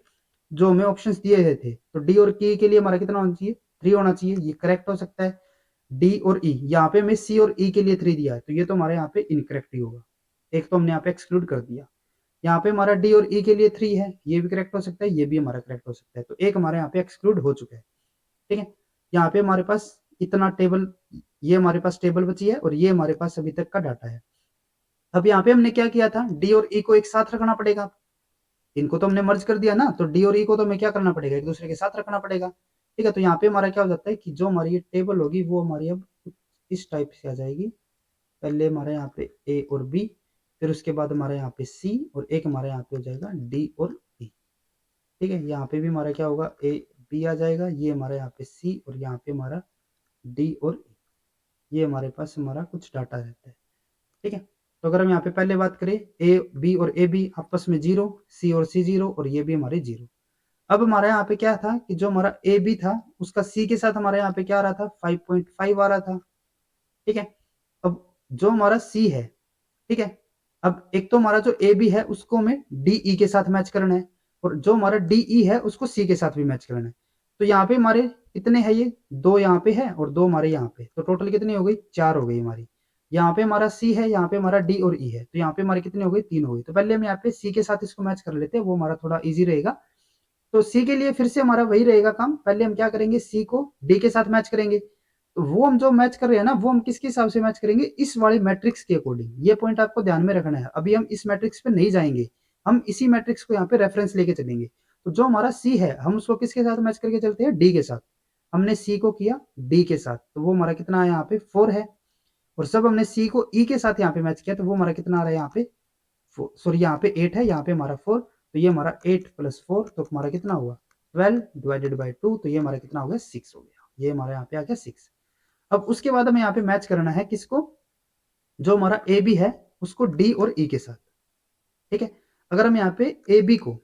जो हमें ऑप्शंस दिए थे तो डी और ई के लिए हमारा कितना होना चाहिए 3 होना चाहिए, ये करेक्ट हो सकता है। डी और ई, यहाँ पे हमें सी और ई के लिए 3 दिया है तो ये तो हमारे यहाँ पे इनकरेक्ट ही होगा, एक तो हमने यहाँ पे एक्सक्लूड कर दिया। यहाँ पे हमारा डी और ई के लिए 3 है, ये भी करेक्ट हो सकता है, ये भी हमारा करेक्ट हो सकता है, तो एक हमारे यहाँ पे एक्सक्लूड हो चुका है, ठीक है। यहाँ पे हमारे पास इतना टेबल, ये हमारे पास टेबल बची है और ये हमारे पास अभी तक का डाटा है। अब यहाँ पे हमने क्या किया था, डी और ई को एक साथ रखना पड़ेगा, इनको तो हमने मर्ज कर दिया ना, तो डी और ई को तो हमें क्या करना पड़ेगा, एक दूसरे के साथ रखना पड़ेगा, ठीक है। तो यहाँ पे हमारा क्या हो जाता है कि जो हमारी ये टेबल होगी वो हमारी अब इस टाइप से आ जाएगी। पहले हमारे यहाँ पे ए और बी, फिर उसके बाद हमारे यहाँ पे सी और एक हमारे यहाँ पे हो जाएगा डी और ई, ठीक है। यहाँ पे भी हमारा क्या होगा, ए बी आ जाएगा, ये हमारे यहाँ पे सी और यहाँ पे हमारा डी और ई, ये हमारे पास हमारा कुछ डाटा रहता है, ठीक है। तो अगर हम यहाँ पे पहले बात करें ए बी और ए बी आपस में 0, सी और सी 0 और ये भी हमारे 0। अब हमारे यहाँ पे क्या था कि जो हमारा ए बी था उसका सी के साथ हमारे यहाँ पे क्या आ रहा था 5.5 आ रहा था, ठीक है। अब जो हमारा सी है, ठीक है, अब एक तो हमारा जो ए बी है उसको हमें डी ई के साथ मैच करना है और जो हमारा डी ई है उसको सी के साथ भी मैच करना है। तो यहाँ पे हमारे कितने हैं, ये 2 यहाँ पे है और 2 हमारे यहाँ पे, तो टोटल कितनी हो गई 4 हो गई हमारी। यहाँ पे हमारा सी है, यहाँ पे हमारा डी और ई है, तो यहाँ पे हमारे कितने हो गए 3 हो गए। तो पहले हम यहाँ पे सी के साथ इसको मैच कर लेते हैं, वो हमारा थोड़ा ईजी रहेगा। तो सी के लिए फिर से हमारा वही रहेगा काम, पहले हम क्या करेंगे सी को डी के साथ मैच करेंगे, तो वो हम जो मैच कर रहे हैं ना वो हम किसके हिसाब से मैच करेंगे, इस वाले मैट्रिक्स के अकॉर्डिंग। ये पॉइंट आपको ध्यान में रखना है, अभी हम इस मैट्रिक्स पे नहीं जाएंगे, हम इसी मैट्रिक्स को यहाँ पे रेफरेंस लेके चलेंगे। तो जो हमारा सी है हम उसको किसके साथ मैच करके चलते हैं, डी के साथ। हमने सी को किया डी के साथ तो वो हमारा कितना है यहाँ पे 4 है, और सब हमने सी को ई के साथ यहाँ पे मैच किया तो वो हमारा कितना आ रहा है यहाँ पे, सॉरी यहाँ पे 8 है, यहाँ पे हमारा 4, तो ये हमारा 8 + 4 तो हमारा कितना हुआ 12 डिवाइडेड बाई 2, तो ये हमारा कितना हो गया 6 हो गया, ये हमारा यहाँ पे आ गया 6। अब उसके बाद हमें यहाँ पे मैच करना है किसको, जो हमारा ए बी है उसको डी और ई के साथ, ठीक है। अगर हम यहाँ पे ए बी को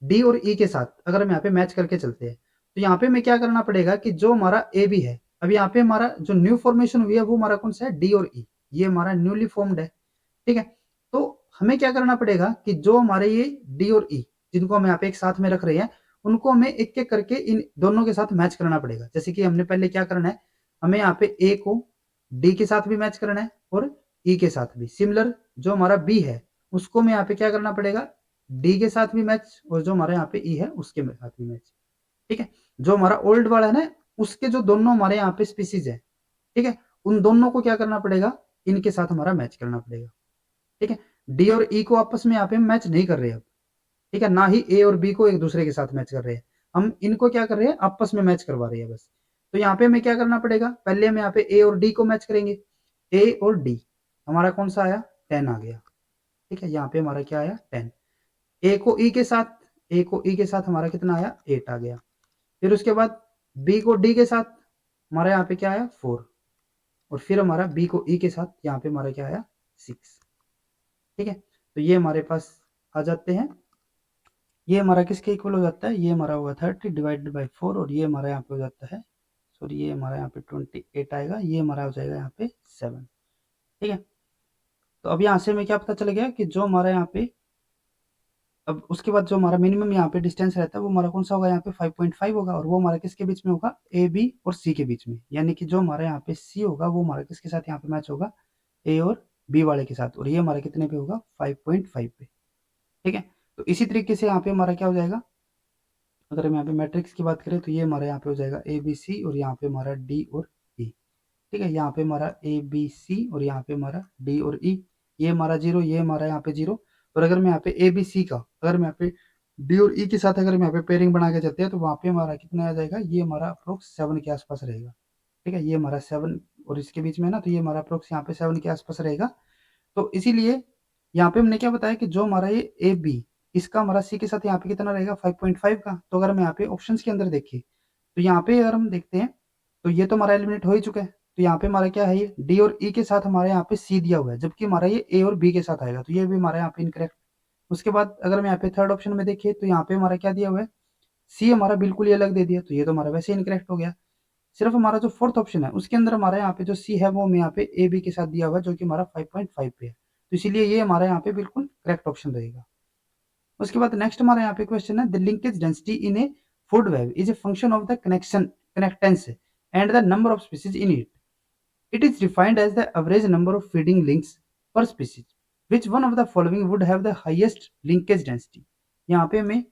डी और ई के साथ अगर हम यहाँ पे मैच करके चलते हैं तो यहाँ पे हमें क्या करना पड़ेगा कि जो हमारा ए बी है अब यहाँ पे हमारा जो न्यू फॉर्मेशन हुई है वो हमारा कौन सा है, डी और ई, ये हमारा न्यूली फॉर्म्ड है। ठीक है, तो हमें क्या करना पड़ेगा कि जो हमारे ये डी और ई जिनको हम यहाँ पे एक साथ में रख रहे हैं, उनको हमें एक एक करके इन दोनों के साथ मैच करना पड़ेगा। जैसे कि हमने पहले क्या करना है, हमें यहाँ पे ए को डी के साथ भी मैच करना है और ई के साथ भी। सिमिलर जो हमारा बी है उसको हमें यहाँ पे क्या करना पड़ेगा, डी के साथ भी मैच, और जो हमारे यहाँ पे ई है उसके साथ भी मैच। ठीक है, जो हमारा ओल्ड वाला है ना, उसके जो दोनों हमारे यहाँ पे स्पीसीज है, ठीक है, उन दोनों को क्या करना पड़ेगा, इनके साथ हमारा मैच करना पड़ेगा। ठीक है, डी और ई को आपस में यहाँ पे मैच नहीं कर रहे अब। ठीक है, ना ही ए और बी को एक दूसरे के साथ मैच कर रहे हैं, हम इनको क्या कर रहे हैं, आपस में मैच करवा रहे हैं बस। तो यहाँ पे हमें क्या करना पड़ेगा, पहले हम यहाँ पे ए और डी को मैच करेंगे। ए और डी हमारा कौन सा आया, 10 आ गया। ठीक है, यहाँ पे हमारा क्या आया, 10। ए को ई के साथ, ए को ई के साथ हमारा कितना आया, 8 आ गया। फिर उसके बाद बी को डी के साथ हमारा यहाँ पे क्या आया, 4। और फिर हमारा बी को ई के साथ यहाँ पे हमारा क्या आया, 6। ठीक है, तो ये हमारे पास आ जाते हैं। ये हमारा किसके इक्वल हो जाता है, ये हमारा होगा 30 डिवाइडेड बाई 4, और ये हमारा यहाँ पे हो जाता है, सॉरी ये हमारा यहाँ पे 28 आएगा, ये हमारा हो जाएगा यहाँ पे 7। ठीक है, तो अब यहाँ से हमें क्या पता चल गया कि जो हमारा यहाँ पे, अब उसके बाद जो हमारा मिनिमम यहाँ पे डिस्टेंस रहता है वो हमारा कौन सा होगा, यहाँ पे 5.5 होगा, और वो हमारा किसके बीच में होगा, ए बी और सी के बीच में। यानी कि जो हमारा यहाँ पे सी होगा वो हमारा किसके साथ यहाँ पे मैच होगा, ए और बी वाले के साथ, और ये हमारा कितने पे होगा, 5.5 पे। ठीक है, तो इसी तरीके से यहाँ पे हमारा क्या हो जाएगा, अगर हम यहाँ पे मैट्रिक्स की बात करें तो ये हमारा यहाँ पे हो जाएगा ए बी सी, और यहाँ पे हमारा डी और ई। ठीक है, यहाँ पे हमारा ए बी सी और यहाँ पे हमारा डी और ई, ये हमारा 0, ये हमारा यहाँ पे 0। और अगर मैं यहाँ पे ए बी सी का, अगर मैं यहाँ पे डी और ई के साथ अगर मैं यहाँ पे पेयरिंग बना के चलते हैं तो वहाँ पे हमारा कितना आ जाएगा, ये हमारा अप्रोक्स 7 के आसपास रहेगा। ठीक है, ये हमारा 7 और इसके बीच में ना, तो ये हमारा अप्रोक्स यहाँ पे 7 के आसपास रहेगा। तो इसीलिए यहाँ पे हमने क्या बताया कि जो हमारा ये ए बी, इसका हमारा सी के साथ यहाँ पे कितना रहेगा, 5.5 का। तो अगर हम यहाँ पे ऑप्शंस के अंदर देखिए तो यहाँ पे अगर हम देखते हैं तो ये तो हमारा एलिमिनेट हो ही चुका है। तो यहाँ पे हमारा क्या है, ये डी और ई के साथ हमारे यहाँ पे सी दिया हुआ है, जबकि हमारा ये ए और बी के साथ आएगा, तो ये भी हमारा यहाँ पे इनकरेक्ट। उसके बाद अगर हम यहाँ पे थर्ड ऑप्शन में देखिए तो यहाँ पे हमारा क्या दिया हुआ है, सी हमारा बिल्कुल ही अलग दे दिया, तो ये तो हमारा वैसे ही इनकरेक्ट हो गया। सिर्फ हमारा जो फोर्थ ऑप्शन है उसके अंदर हमारा यहाँ पे जो सी है वो हमें यहाँ पे ए बी के साथ दिया हुआ है, जो कि हमारा 5.5 पे है, तो इसीलिए ये हमारा यहाँ पे बिल्कुल करेक्ट ऑप्शन रहेगा। उसके बाद नेक्स्ट हमारा यहाँ पे क्वेश्चन है, the linkage density in a food web is a function of the connectance and the number of species in it. It is defined as the average number of feeding links per species, which one of the following would have the highest linkage density. यहाँ पे हमें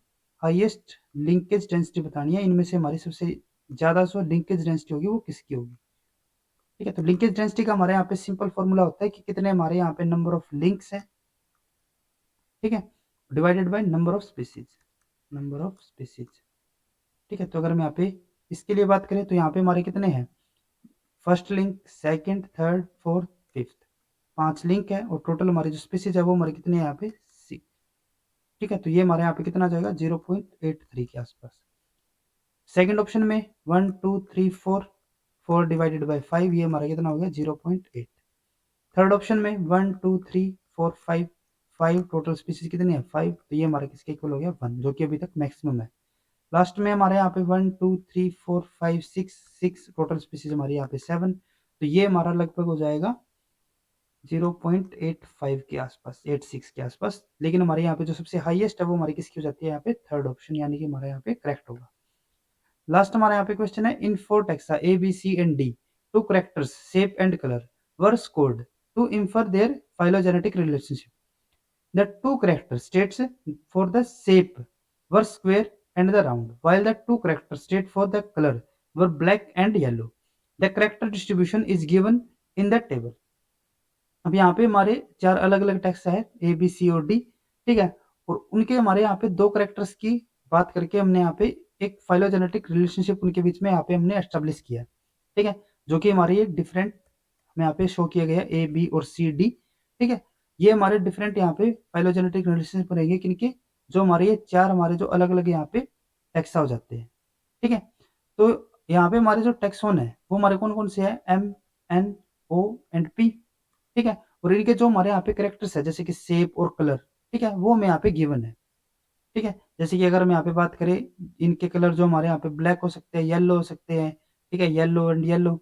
highest linkage density बतानी है, इनमें से हमारी सबसे ज्यादा जो लिंकेज डेंसिटी होगी वो किसकी होगी। ठीक है, तो लिंकेज डेंसिटी का हमारे यहाँ पे सिंपल फॉर्मूला होता है कि कितने हमारे यहाँ पे नंबर ऑफ लिंक्स है, ठीक है, divided by number of species, number of species. ठीक है, तो अगर हम यहाँ पे इसके लिए बात करें तो यहाँ पे हमारे कितने हैं, first link, second, third, fourth, fifth, 5 link है, और टोटल हमारी जो स्पीसीज है वो हमारे कितने हैं यहाँ पे 6। ठीक है, तो ये हमारे यहाँ पे कितना जाएगा, 0.83 के आसपास। सेकंड ऑप्शन में 1 2 3 4, 4 डिवाइडेड बाई 5, ये हमारा कितना हो गया, 0.8। थर्ड ऑप्शन में 1 2 3 4 5, 5 टोटल स्पीसीज कितनी है, 5, तो ये हमारा किसके इक्वल हो गया, 1, जो कि अभी तक मैक्सिमम है। लास्ट में हमारे यहाँ पे 1 2 3 4 5 6 टोटल स्पीसीज हमारी यहाँ पे 7, तो ये हमारा लगभग हो जाएगा 0.85 के आसपास, 86 के आसपास। लेकिन हमारे यहाँ पे जो सबसे हाईएस्ट है वो हमारी किसकी हो जाती है, यहाँ पे थर्ड ऑप्शन, यानी कि हमारा यहाँ पे करेक्ट होगा। लास्ट हमारे यहाँ पे क्वेश्चन है, in 4 taxa A B C and D, 2 characters shape and colour were scored to infer their phylogenetic relationship. The 2 character states for the shape were square and the round, while the 2 character state for the color were black and yellow. The character distribution is given in the table. अब यहाँ पे हमारे 4 अलग अलग text है, A B सी और D. ठीक है, और उनके हमारे यहाँ पे 2 करेक्टर्स की बात करके हमने यहाँ पे एक फाइलोजेनेटिक रिलेशनशिप उनके बीच में यहाँ पे हमने एस्टेब्लिश किया। ठीक है, जो कि हमारे ये डिफरेंट में यहाँ पे शो किया गया, ए बी और सी डी। ठीक है, ये हमारे डिफरेंट यहाँ पे फाइलोजेनेटिक रिलेशनशिप रहेंगे किनके, जो हमारे ये 4 हमारे जो अलग अलग यहाँ पे टेक्सा हो जाते हैं। ठीक है, तो यहाँ पे हमारे जो टेक्सोन है वो हमारे कौन कौन से है, M N O and P. ठीक है, और इनके जो हमारे यहाँ पे करेक्टर्स है जैसे कि शेप और कलर, ठीक है, वो हमें यहाँ पे गिवन है। ठीक है, जैसे कि अगर हम यहाँ पे बात करें, इनके कलर जो हमारे यहाँ पे ब्लैक हो सकते हैं, येलो हो सकते हैं, ठीक है, येलो एंड येलो,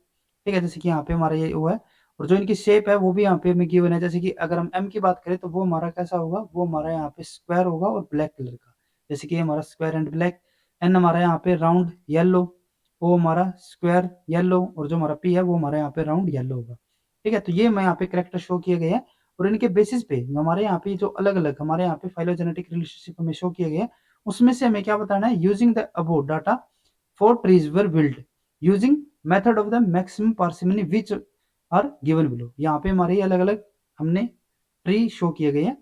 ठीक है, जैसे कि यहाँ पे हमारा ये वो है। और जो इनकी शेप है वो भी यहाँ पे हमें गिवन है, जैसे कि अगर हम एम की बात करें तो वो हमारा कैसा होगा, वो हमारा यहाँ पे स्क्वायर होगा और ब्लैक कलर का, जैसे कि हमारा स्क्वायर एंड ब्लैक। एन हमारा यहाँ पे राउंड येलो, ओ हमारा स्क्वायर येलो, और जो हमारा पी है वो हमारा यहाँ पे राउंड येलो होगा। ठीक है, तो ये मैं यहाँ पे करेक्टर शो किए गए हैं। और इनके बेसिस पे हमारे यहाँ पे जो अलग अलग हमारे यहाँ पे फाइलोजेनेटिक रिलेशनशिप हमें शो किए गए हैं, उसमें से हमें क्या बताना है, using the above data 4 trees were built using method of the maximum parsimony which are given below। यहाँ पे हमारे अलग अलग हमने ट्री शो किए गए हैं।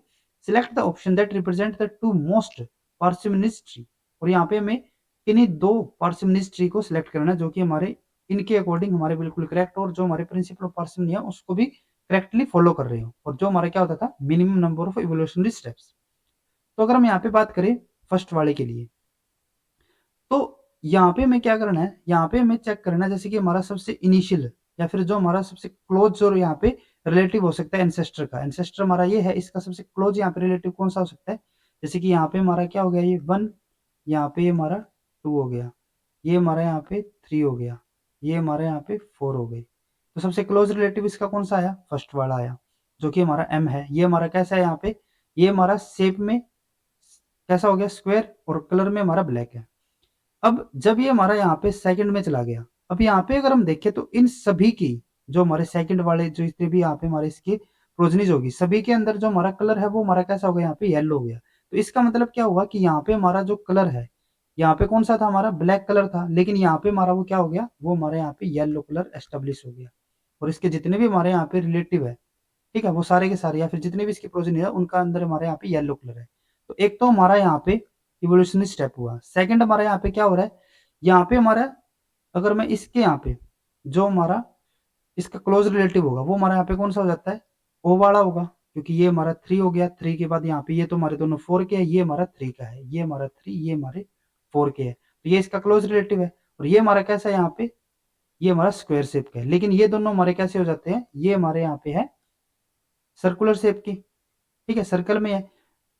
Select the option that represent the two most parsimonious tree, और यहाँ पे हमें इन्हीं दो पार्सिमोनियस ट्री को सिलेक्ट करना है जो कि हमारे इनके अकॉर्डिंग हमारे बिल्कुल करेक्ट, और जो हमारे प्रिंसिपल ऑफ पार्सिमनी है उसको भी करेक्टली फॉलो कर रहे हो, और जो हमारा क्या होता था, minimum number of evolutionary steps. तो अगर हम यहाँ पे बात करें फर्स्ट वाले के लिए, तो यहाँ पे हमें क्या करना है, यहाँ पे हमें चेक करना है जैसे कि हमारा सबसे इनिशियल या फिर जो हमारा सबसे क्लोज और यहाँ पे रिलेटिव हो सकता है एंसेस्टर का, एंसेस्टर हमारा ये है, इसका सबसे क्लोज यहाँ पे रिलेटिव कौन सा हो सकता है, जैसे कि यहाँ पे हमारा क्या हो गया, ये 1, यहाँ पे हमारा 2 हो गया, ये हमारा यहाँ पे 3 हो गया, ये हमारा यहाँ पे 4 हो गई। तो सबसे क्लोज रिलेटिव इसका कौन सा आया, फर्स्ट वाला आया, जो कि हमारा एम है। ये हमारा कैसा है यहाँ पे, ये हमारा शेप में कैसा हो गया, स्क्वायर, और कलर में हमारा ब्लैक है। अब जब ये हमारा यहाँ पे सेकंड में चला गया, अब यहाँ पे अगर हम देखें तो इन सभी की जो हमारे सेकंड वाले जो जितने भी यहाँ पे हमारे इसकी प्रोजनीज होगी, सभी के अंदर जो हमारा कलर है वो हमारा कैसा हो गया, यहाँ पे येलो हो गया। तो इसका मतलब क्या हुआ कि यहाँ पे हमारा जो कलर है, यहाँ पे कौन सा था, हमारा ब्लैक कलर था, लेकिन यहाँ पे हमारा वो क्या हो गया, वो हमारे यहाँ पे येलो कलर एस्टेब्लिश हो गया। और इसके जितने भी हमारे यहाँ पे रिलेटिव है, ठीक है, वो सारे के सारे या फिर जितने भी इसकी प्रोजनी है उनका अंदर हमारे यहाँ पे येलो कलर है। तो एक तो हमारा यहाँ पे इवोल्यूशनरी स्टेप हुआ। सेकंड हमारा यहाँ पे क्या हो रहा है, यहाँ पे हमारा अगर मैं इसके यहाँ पे जो हमारा इसका क्लोज रिलेटिव होगा वो हमारा यहाँ पे कौन सा हो जाता है, ओ वाला होगा, क्योंकि ये हमारा 3 हो गया, 3 के बाद यहाँ पे ये तो हमारे दोनों 4 के है, ये हमारा 3 का है, ये हमारा 3, ये हमारे 4 के है, तो ये इसका क्लोज रिलेटिव है। और ये हमारा कैसा है यहाँ पे, ये हमारा स्क्वायर शेप का है, लेकिन ये दोनों हमारे कैसे हो जाते हैं, ये हमारे यहाँ पे है सर्कुलर शेप की, ठीक है, सर्कल में है।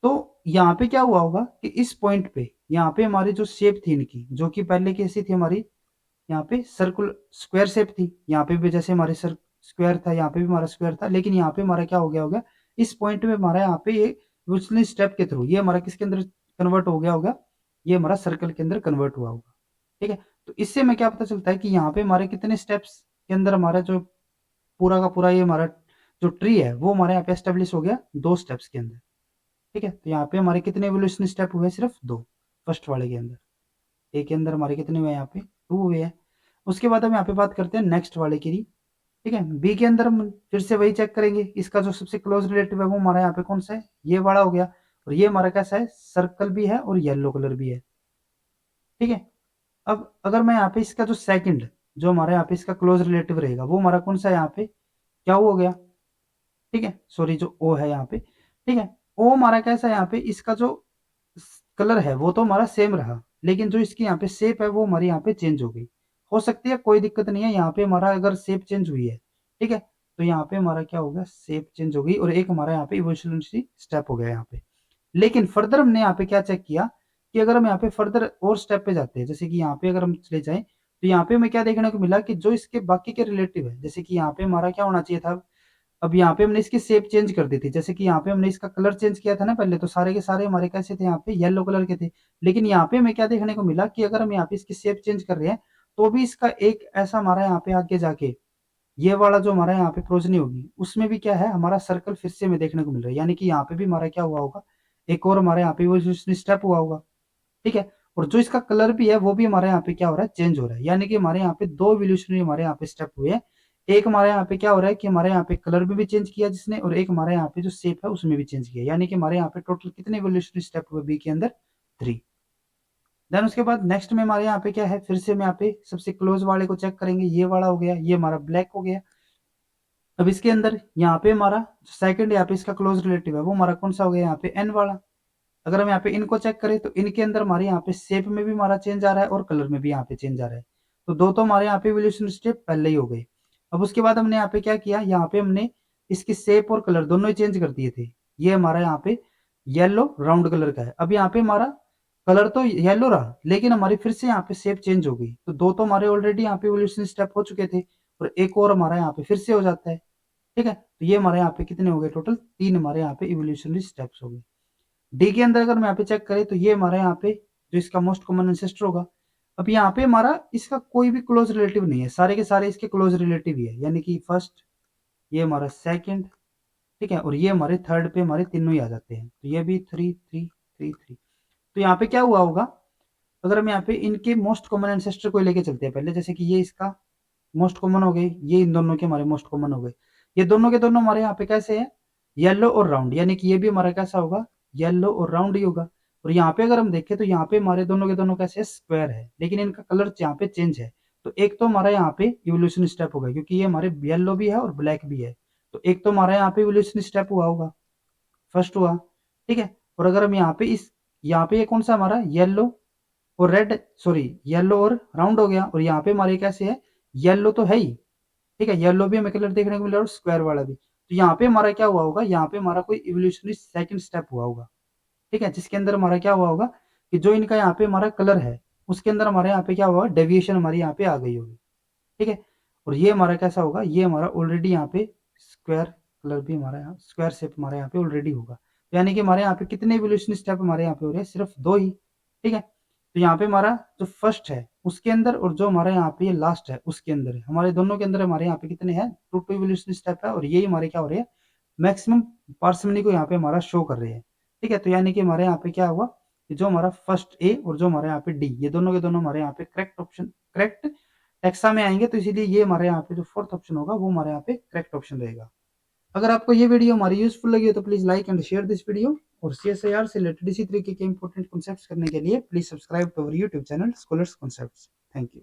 तो यहाँ पे क्या हुआ होगा कि इस पॉइंट पे यहाँ पे हमारी जो शेप थी इनकी, जो कि पहले कैसी थी हमारी, यहाँ पे सर्कुलर स्क्वायर शेप थी, यहाँ पे भी जैसे हमारे सर स्क्वायर था, यहाँ पे भी हमारा स्क्वायर था, लेकिन यहाँ पे हमारा क्या हो गया होगा, इस पॉइंट में हमारा यहाँ पे ये विचलित स्टेप के थ्रू ये हमारा किसके अंदर कन्वर्ट हो गया होगा, ये हमारा सर्कल के अंदर कन्वर्ट हुआ होगा। ठीक है, तो इससे हमें क्या पता चलता है कि यहाँ पे हमारे कितने स्टेप्स के अंदर हमारा जो पूरा का पूरा ये हमारा जो ट्री है वो हमारे यहाँ पे एस्टेब्लिश हो गया 2 स्टेप्स के अंदर। ठीक है, तो यहाँ पे हमारे कितने एवोल्यूशन स्टेप हुए, सिर्फ 2, फर्स्ट वाले के अंदर। ए के अंदर हमारे कितने हुए, यहाँ पे 2 हुए हैं। उसके बाद हम यहाँ पे बात करते हैं नेक्स्ट वाले की। ठीक है, बी के अंदर हम फिर से वही चेक करेंगे, इसका जो सबसे क्लोज रिलेटिव है वो हमारा यहाँ पे कौन सा है, ये वाला हो गया, और ये हमारा कैसा है, सर्कल भी है और येलो कलर भी है। ठीक है, अब अगर मैं यहाँ पे इसका जो सेकंड जो हमारा यहाँ पे इसका क्लोज रिलेटिव रहेगा वो हमारा कौन सा है, यहाँ पे क्या हो गया, ठीक है, सॉरी जो ओ है यहाँ पे, ठीक है, ओ हमारा कैसा है, यहाँ पे इसका जो कलर है वो तो हमारा सेम रहा, लेकिन जो इसकी यहाँ पे शेप है वो हमारी यहाँ पे चेंज हो गई। हो सकती है, कोई दिक्कत नहीं है, यहाँ पे हमारा अगर शेप चेंज हुई है, ठीक है, तो यहाँ पे हमारा क्या होगा, शेप चेंज हो गई, और एक हमारा यहाँ पे इवोल्यूशनरी स्टेप हो गया यहाँ पे। लेकिन फर्दर हमने यहाँ पे क्या चेक किया कि अगर हम यहाँ पे फर्दर और स्टेप पे जाते हैं, जैसे कि यहाँ पे अगर हम चले जाएं, तो यहाँ पे हमें क्या देखने को मिला कि जो इसके बाकी के रिलेटिव है, जैसे कि यहाँ पे हमारा क्या होना चाहिए था, अब यहाँ पे हमने इसकी शेप चेंज कर दी थी, जैसे कि यहाँ पे हमने इसका कलर चेंज किया था ना पहले, तो सारे के सारे हमारे कैसे थे, यहाँ पे येलो कलर के थे। लेकिन यहाँ पे हमें क्या देखने को मिला कि अगर हम यहाँ पे इसकी शेप चेंज कर रहे हैं, तो भी इसका एक ऐसा हमारा यहाँ पे आगे जाके ये वाला जो हमारा यहाँ पे प्रोजनी होगी उसमें भी क्या है, हमारा सर्कल फिर से हमें देखने को मिल रहा है, यानी कि यहाँ पे भी हमारा क्या हुआ होगा, एक और हमारे यहाँ पे वो स्टेप हुआ होगा। ठीक है, और जो इसका कलर भी है वो भी हमारे यहाँ पे क्या हो रहा है, चेंज हो रहा है, यानी कि हमारे यहाँ पे 2 इवोल्यूशनरी हमारे यहाँ पे स्टेप हुए हैं। एक हमारे यहाँ पे क्या हो रहा है कि हमारे यहाँ पे कलर में भी चेंज किया जिसने, और एक हमारे यहाँ पे जो शेप है उसमें भी चेंज किया, यानी कि हमारे यहाँ पे टोटल कितने इवोल्यूशनरी स्टेप हुए बी के अंदर, 3। देन उसके बाद नेक्स्ट में हमारे यहाँ पे क्या है, फिर से हम यहाँ पे सबसे क्लोज वाले को चेक करेंगे, ये वाला हो गया, ये हमारा ब्लैक हो गया। अब इसके अंदर यहाँ पे हमारा सेकंड यहाँ पे इसका क्लोज रिलेटिव है वो हमारा कौन सा हो गया, यहाँ पे एन वाला। अगर हम यहाँ पे इनको चेक करें तो इनके अंदर हमारे यहाँ पे शेप में भी हमारा चेंज आ रहा है और कलर में भी यहाँ पे चेंज आ रहा है, तो दो तो हमारे यहाँ पे इवोल्यूशन स्टेप पहले ही हो गए। अब उसके बाद हमने यहाँ पे क्या किया, यहाँ पे हमने इसकी शेप और कलर दोनों ही चेंज कर दिए थे। ये हमारा यहाँ पे येलो राउंड कलर का है। अब यहाँ पे हमारा कलर तो येलो रहा, लेकिन हमारी फिर से यहाँ पे शेप चेंज हो गई। तो दो तो हमारे ऑलरेडी यहाँ पे इवोल्यूशन स्टेप हो चुके थे और एक और हमारा यहाँ पे फिर से हो जाता है। ठीक है, तो ये हमारे यहाँ पे कितने हो गए टोटल, 3 हमारे यहाँ पे इवोल्यूशनरी स्टेप्स हो गए। डी के अंदर अगर हम यहाँ पे चेक करें तो ये हमारे यहाँ पे जो इसका मोस्ट कॉमन एंसेस्टर होगा। अब यहाँ पे हमारा इसका कोई भी क्लोज रिलेटिव नहीं है, सारे के सारे इसके क्लोज रिलेटिव ही है, यानी कि फर्स्ट, ये हमारा सेकंड, ठीक है, और ये हमारे थर्ड पे हमारे तीनों ही आ जाते हैं। तो ये भी 3 3 3 3। तो यहाँ पे क्या हुआ होगा, अगर हम यहाँ पे इनके मोस्ट कॉमन एंसेस्टर को लेके चलते हैं पहले, जैसे कि ये इसका मोस्ट कॉमन हो गए, ये इन दोनों के हमारे मोस्ट कॉमन हो गए। ये दोनों के दोनों हमारे यहाँ पे कैसे है, येलो और राउंड, यानी कि ये भी हमारा कैसा होगा, येलो और राउंड ही होगा। और यहाँ पे अगर हम देखें तो यहाँ पे हमारे दोनों के दोनों कैसे स्क्वायर है, लेकिन इनका कलर यहाँ पे चेंज है। तो एक तो हमारा यहाँ पे इवोल्यूशन स्टेप होगा, क्योंकि ये हमारे येलो भी है और ब्लैक भी है। तो एक तो हमारा यहाँ पे इवोल्यूशन स्टेप हुआ होगा, फर्स्ट हुआ। ठीक है, और अगर हम यहाँ पे यहाँ पे ये कौन सा हमारा येलो और रेड, सॉरी येलो और राउंड हो गया, और यहाँ पे हमारे कैसे है, येलो तो है ही, ठीक है, येलो भी हमें कलर देखने को मिला और स्क्वायर वाला भी। तो यहाँ पे हमारा क्या हुआ होगा, यहाँ पे हमारा कोई इवोल्यूशनरी सेकंड स्टेप हुआ होगा। ठीक है, जिसके अंदर हमारा क्या हुआ होगा कि जो इनका यहाँ पे हमारा कलर है उसके अंदर हमारे यहाँ पे क्या हुआ, डेविएशन हमारी यहाँ पे आ गई होगी। ठीक है, और ये हमारा कैसा होगा, ये हमारा ऑलरेडी यहाँ पे स्क्वायर कलर भी हमारा यहाँ स्क्वायर शेप हमारे यहाँ पे ऑलरेडी होगा। तो यानी कि हमारे यहाँ पे कितने इवोल्यूशन स्टेप हमारे यहाँ पे हो रहे हैं, सिर्फ 2 ही। ठीक है, तो यहाँ पे हमारा जो फर्स्ट है उसके अंदर और जो हमारा यहाँ पे ये लास्ट है उसके अंदर, हमारे दोनों के अंदर हमारे यहाँ पे कितने हैं, 2 इवोल्यूशन स्टेप है, और यही हमारे क्या हो रहे हैं, मैक्सिमम पार्सिमनी को यहाँ पे हमारा शो कर रहे हैं। ठीक है, तो यानी कि हमारे यहाँ पे क्या हुआ कि जो हमारा फर्स्ट ए और जो हमारे यहाँ पे डी, ये दोनों के दोनों हमारे यहाँ पे करेक्ट ऑप्शन, करेक्ट टेक्सा में आएंगे। तो इसीलिए ये हमारे यहाँ पे जो फोर्थ ऑप्शन होगा वो हमारे यहाँ पे करेक्ट ऑप्शन रहेगा। अगर आपको ये वीडियो हमारी यूजफुल लगी हो तो please like and share this video, और CSIR से रिलेटेड इसी तरीके के इंपॉर्टेंट कॉन्सेप्ट्स करने के लिए please subscribe to our YouTube channel Scholars Concepts. Thank you.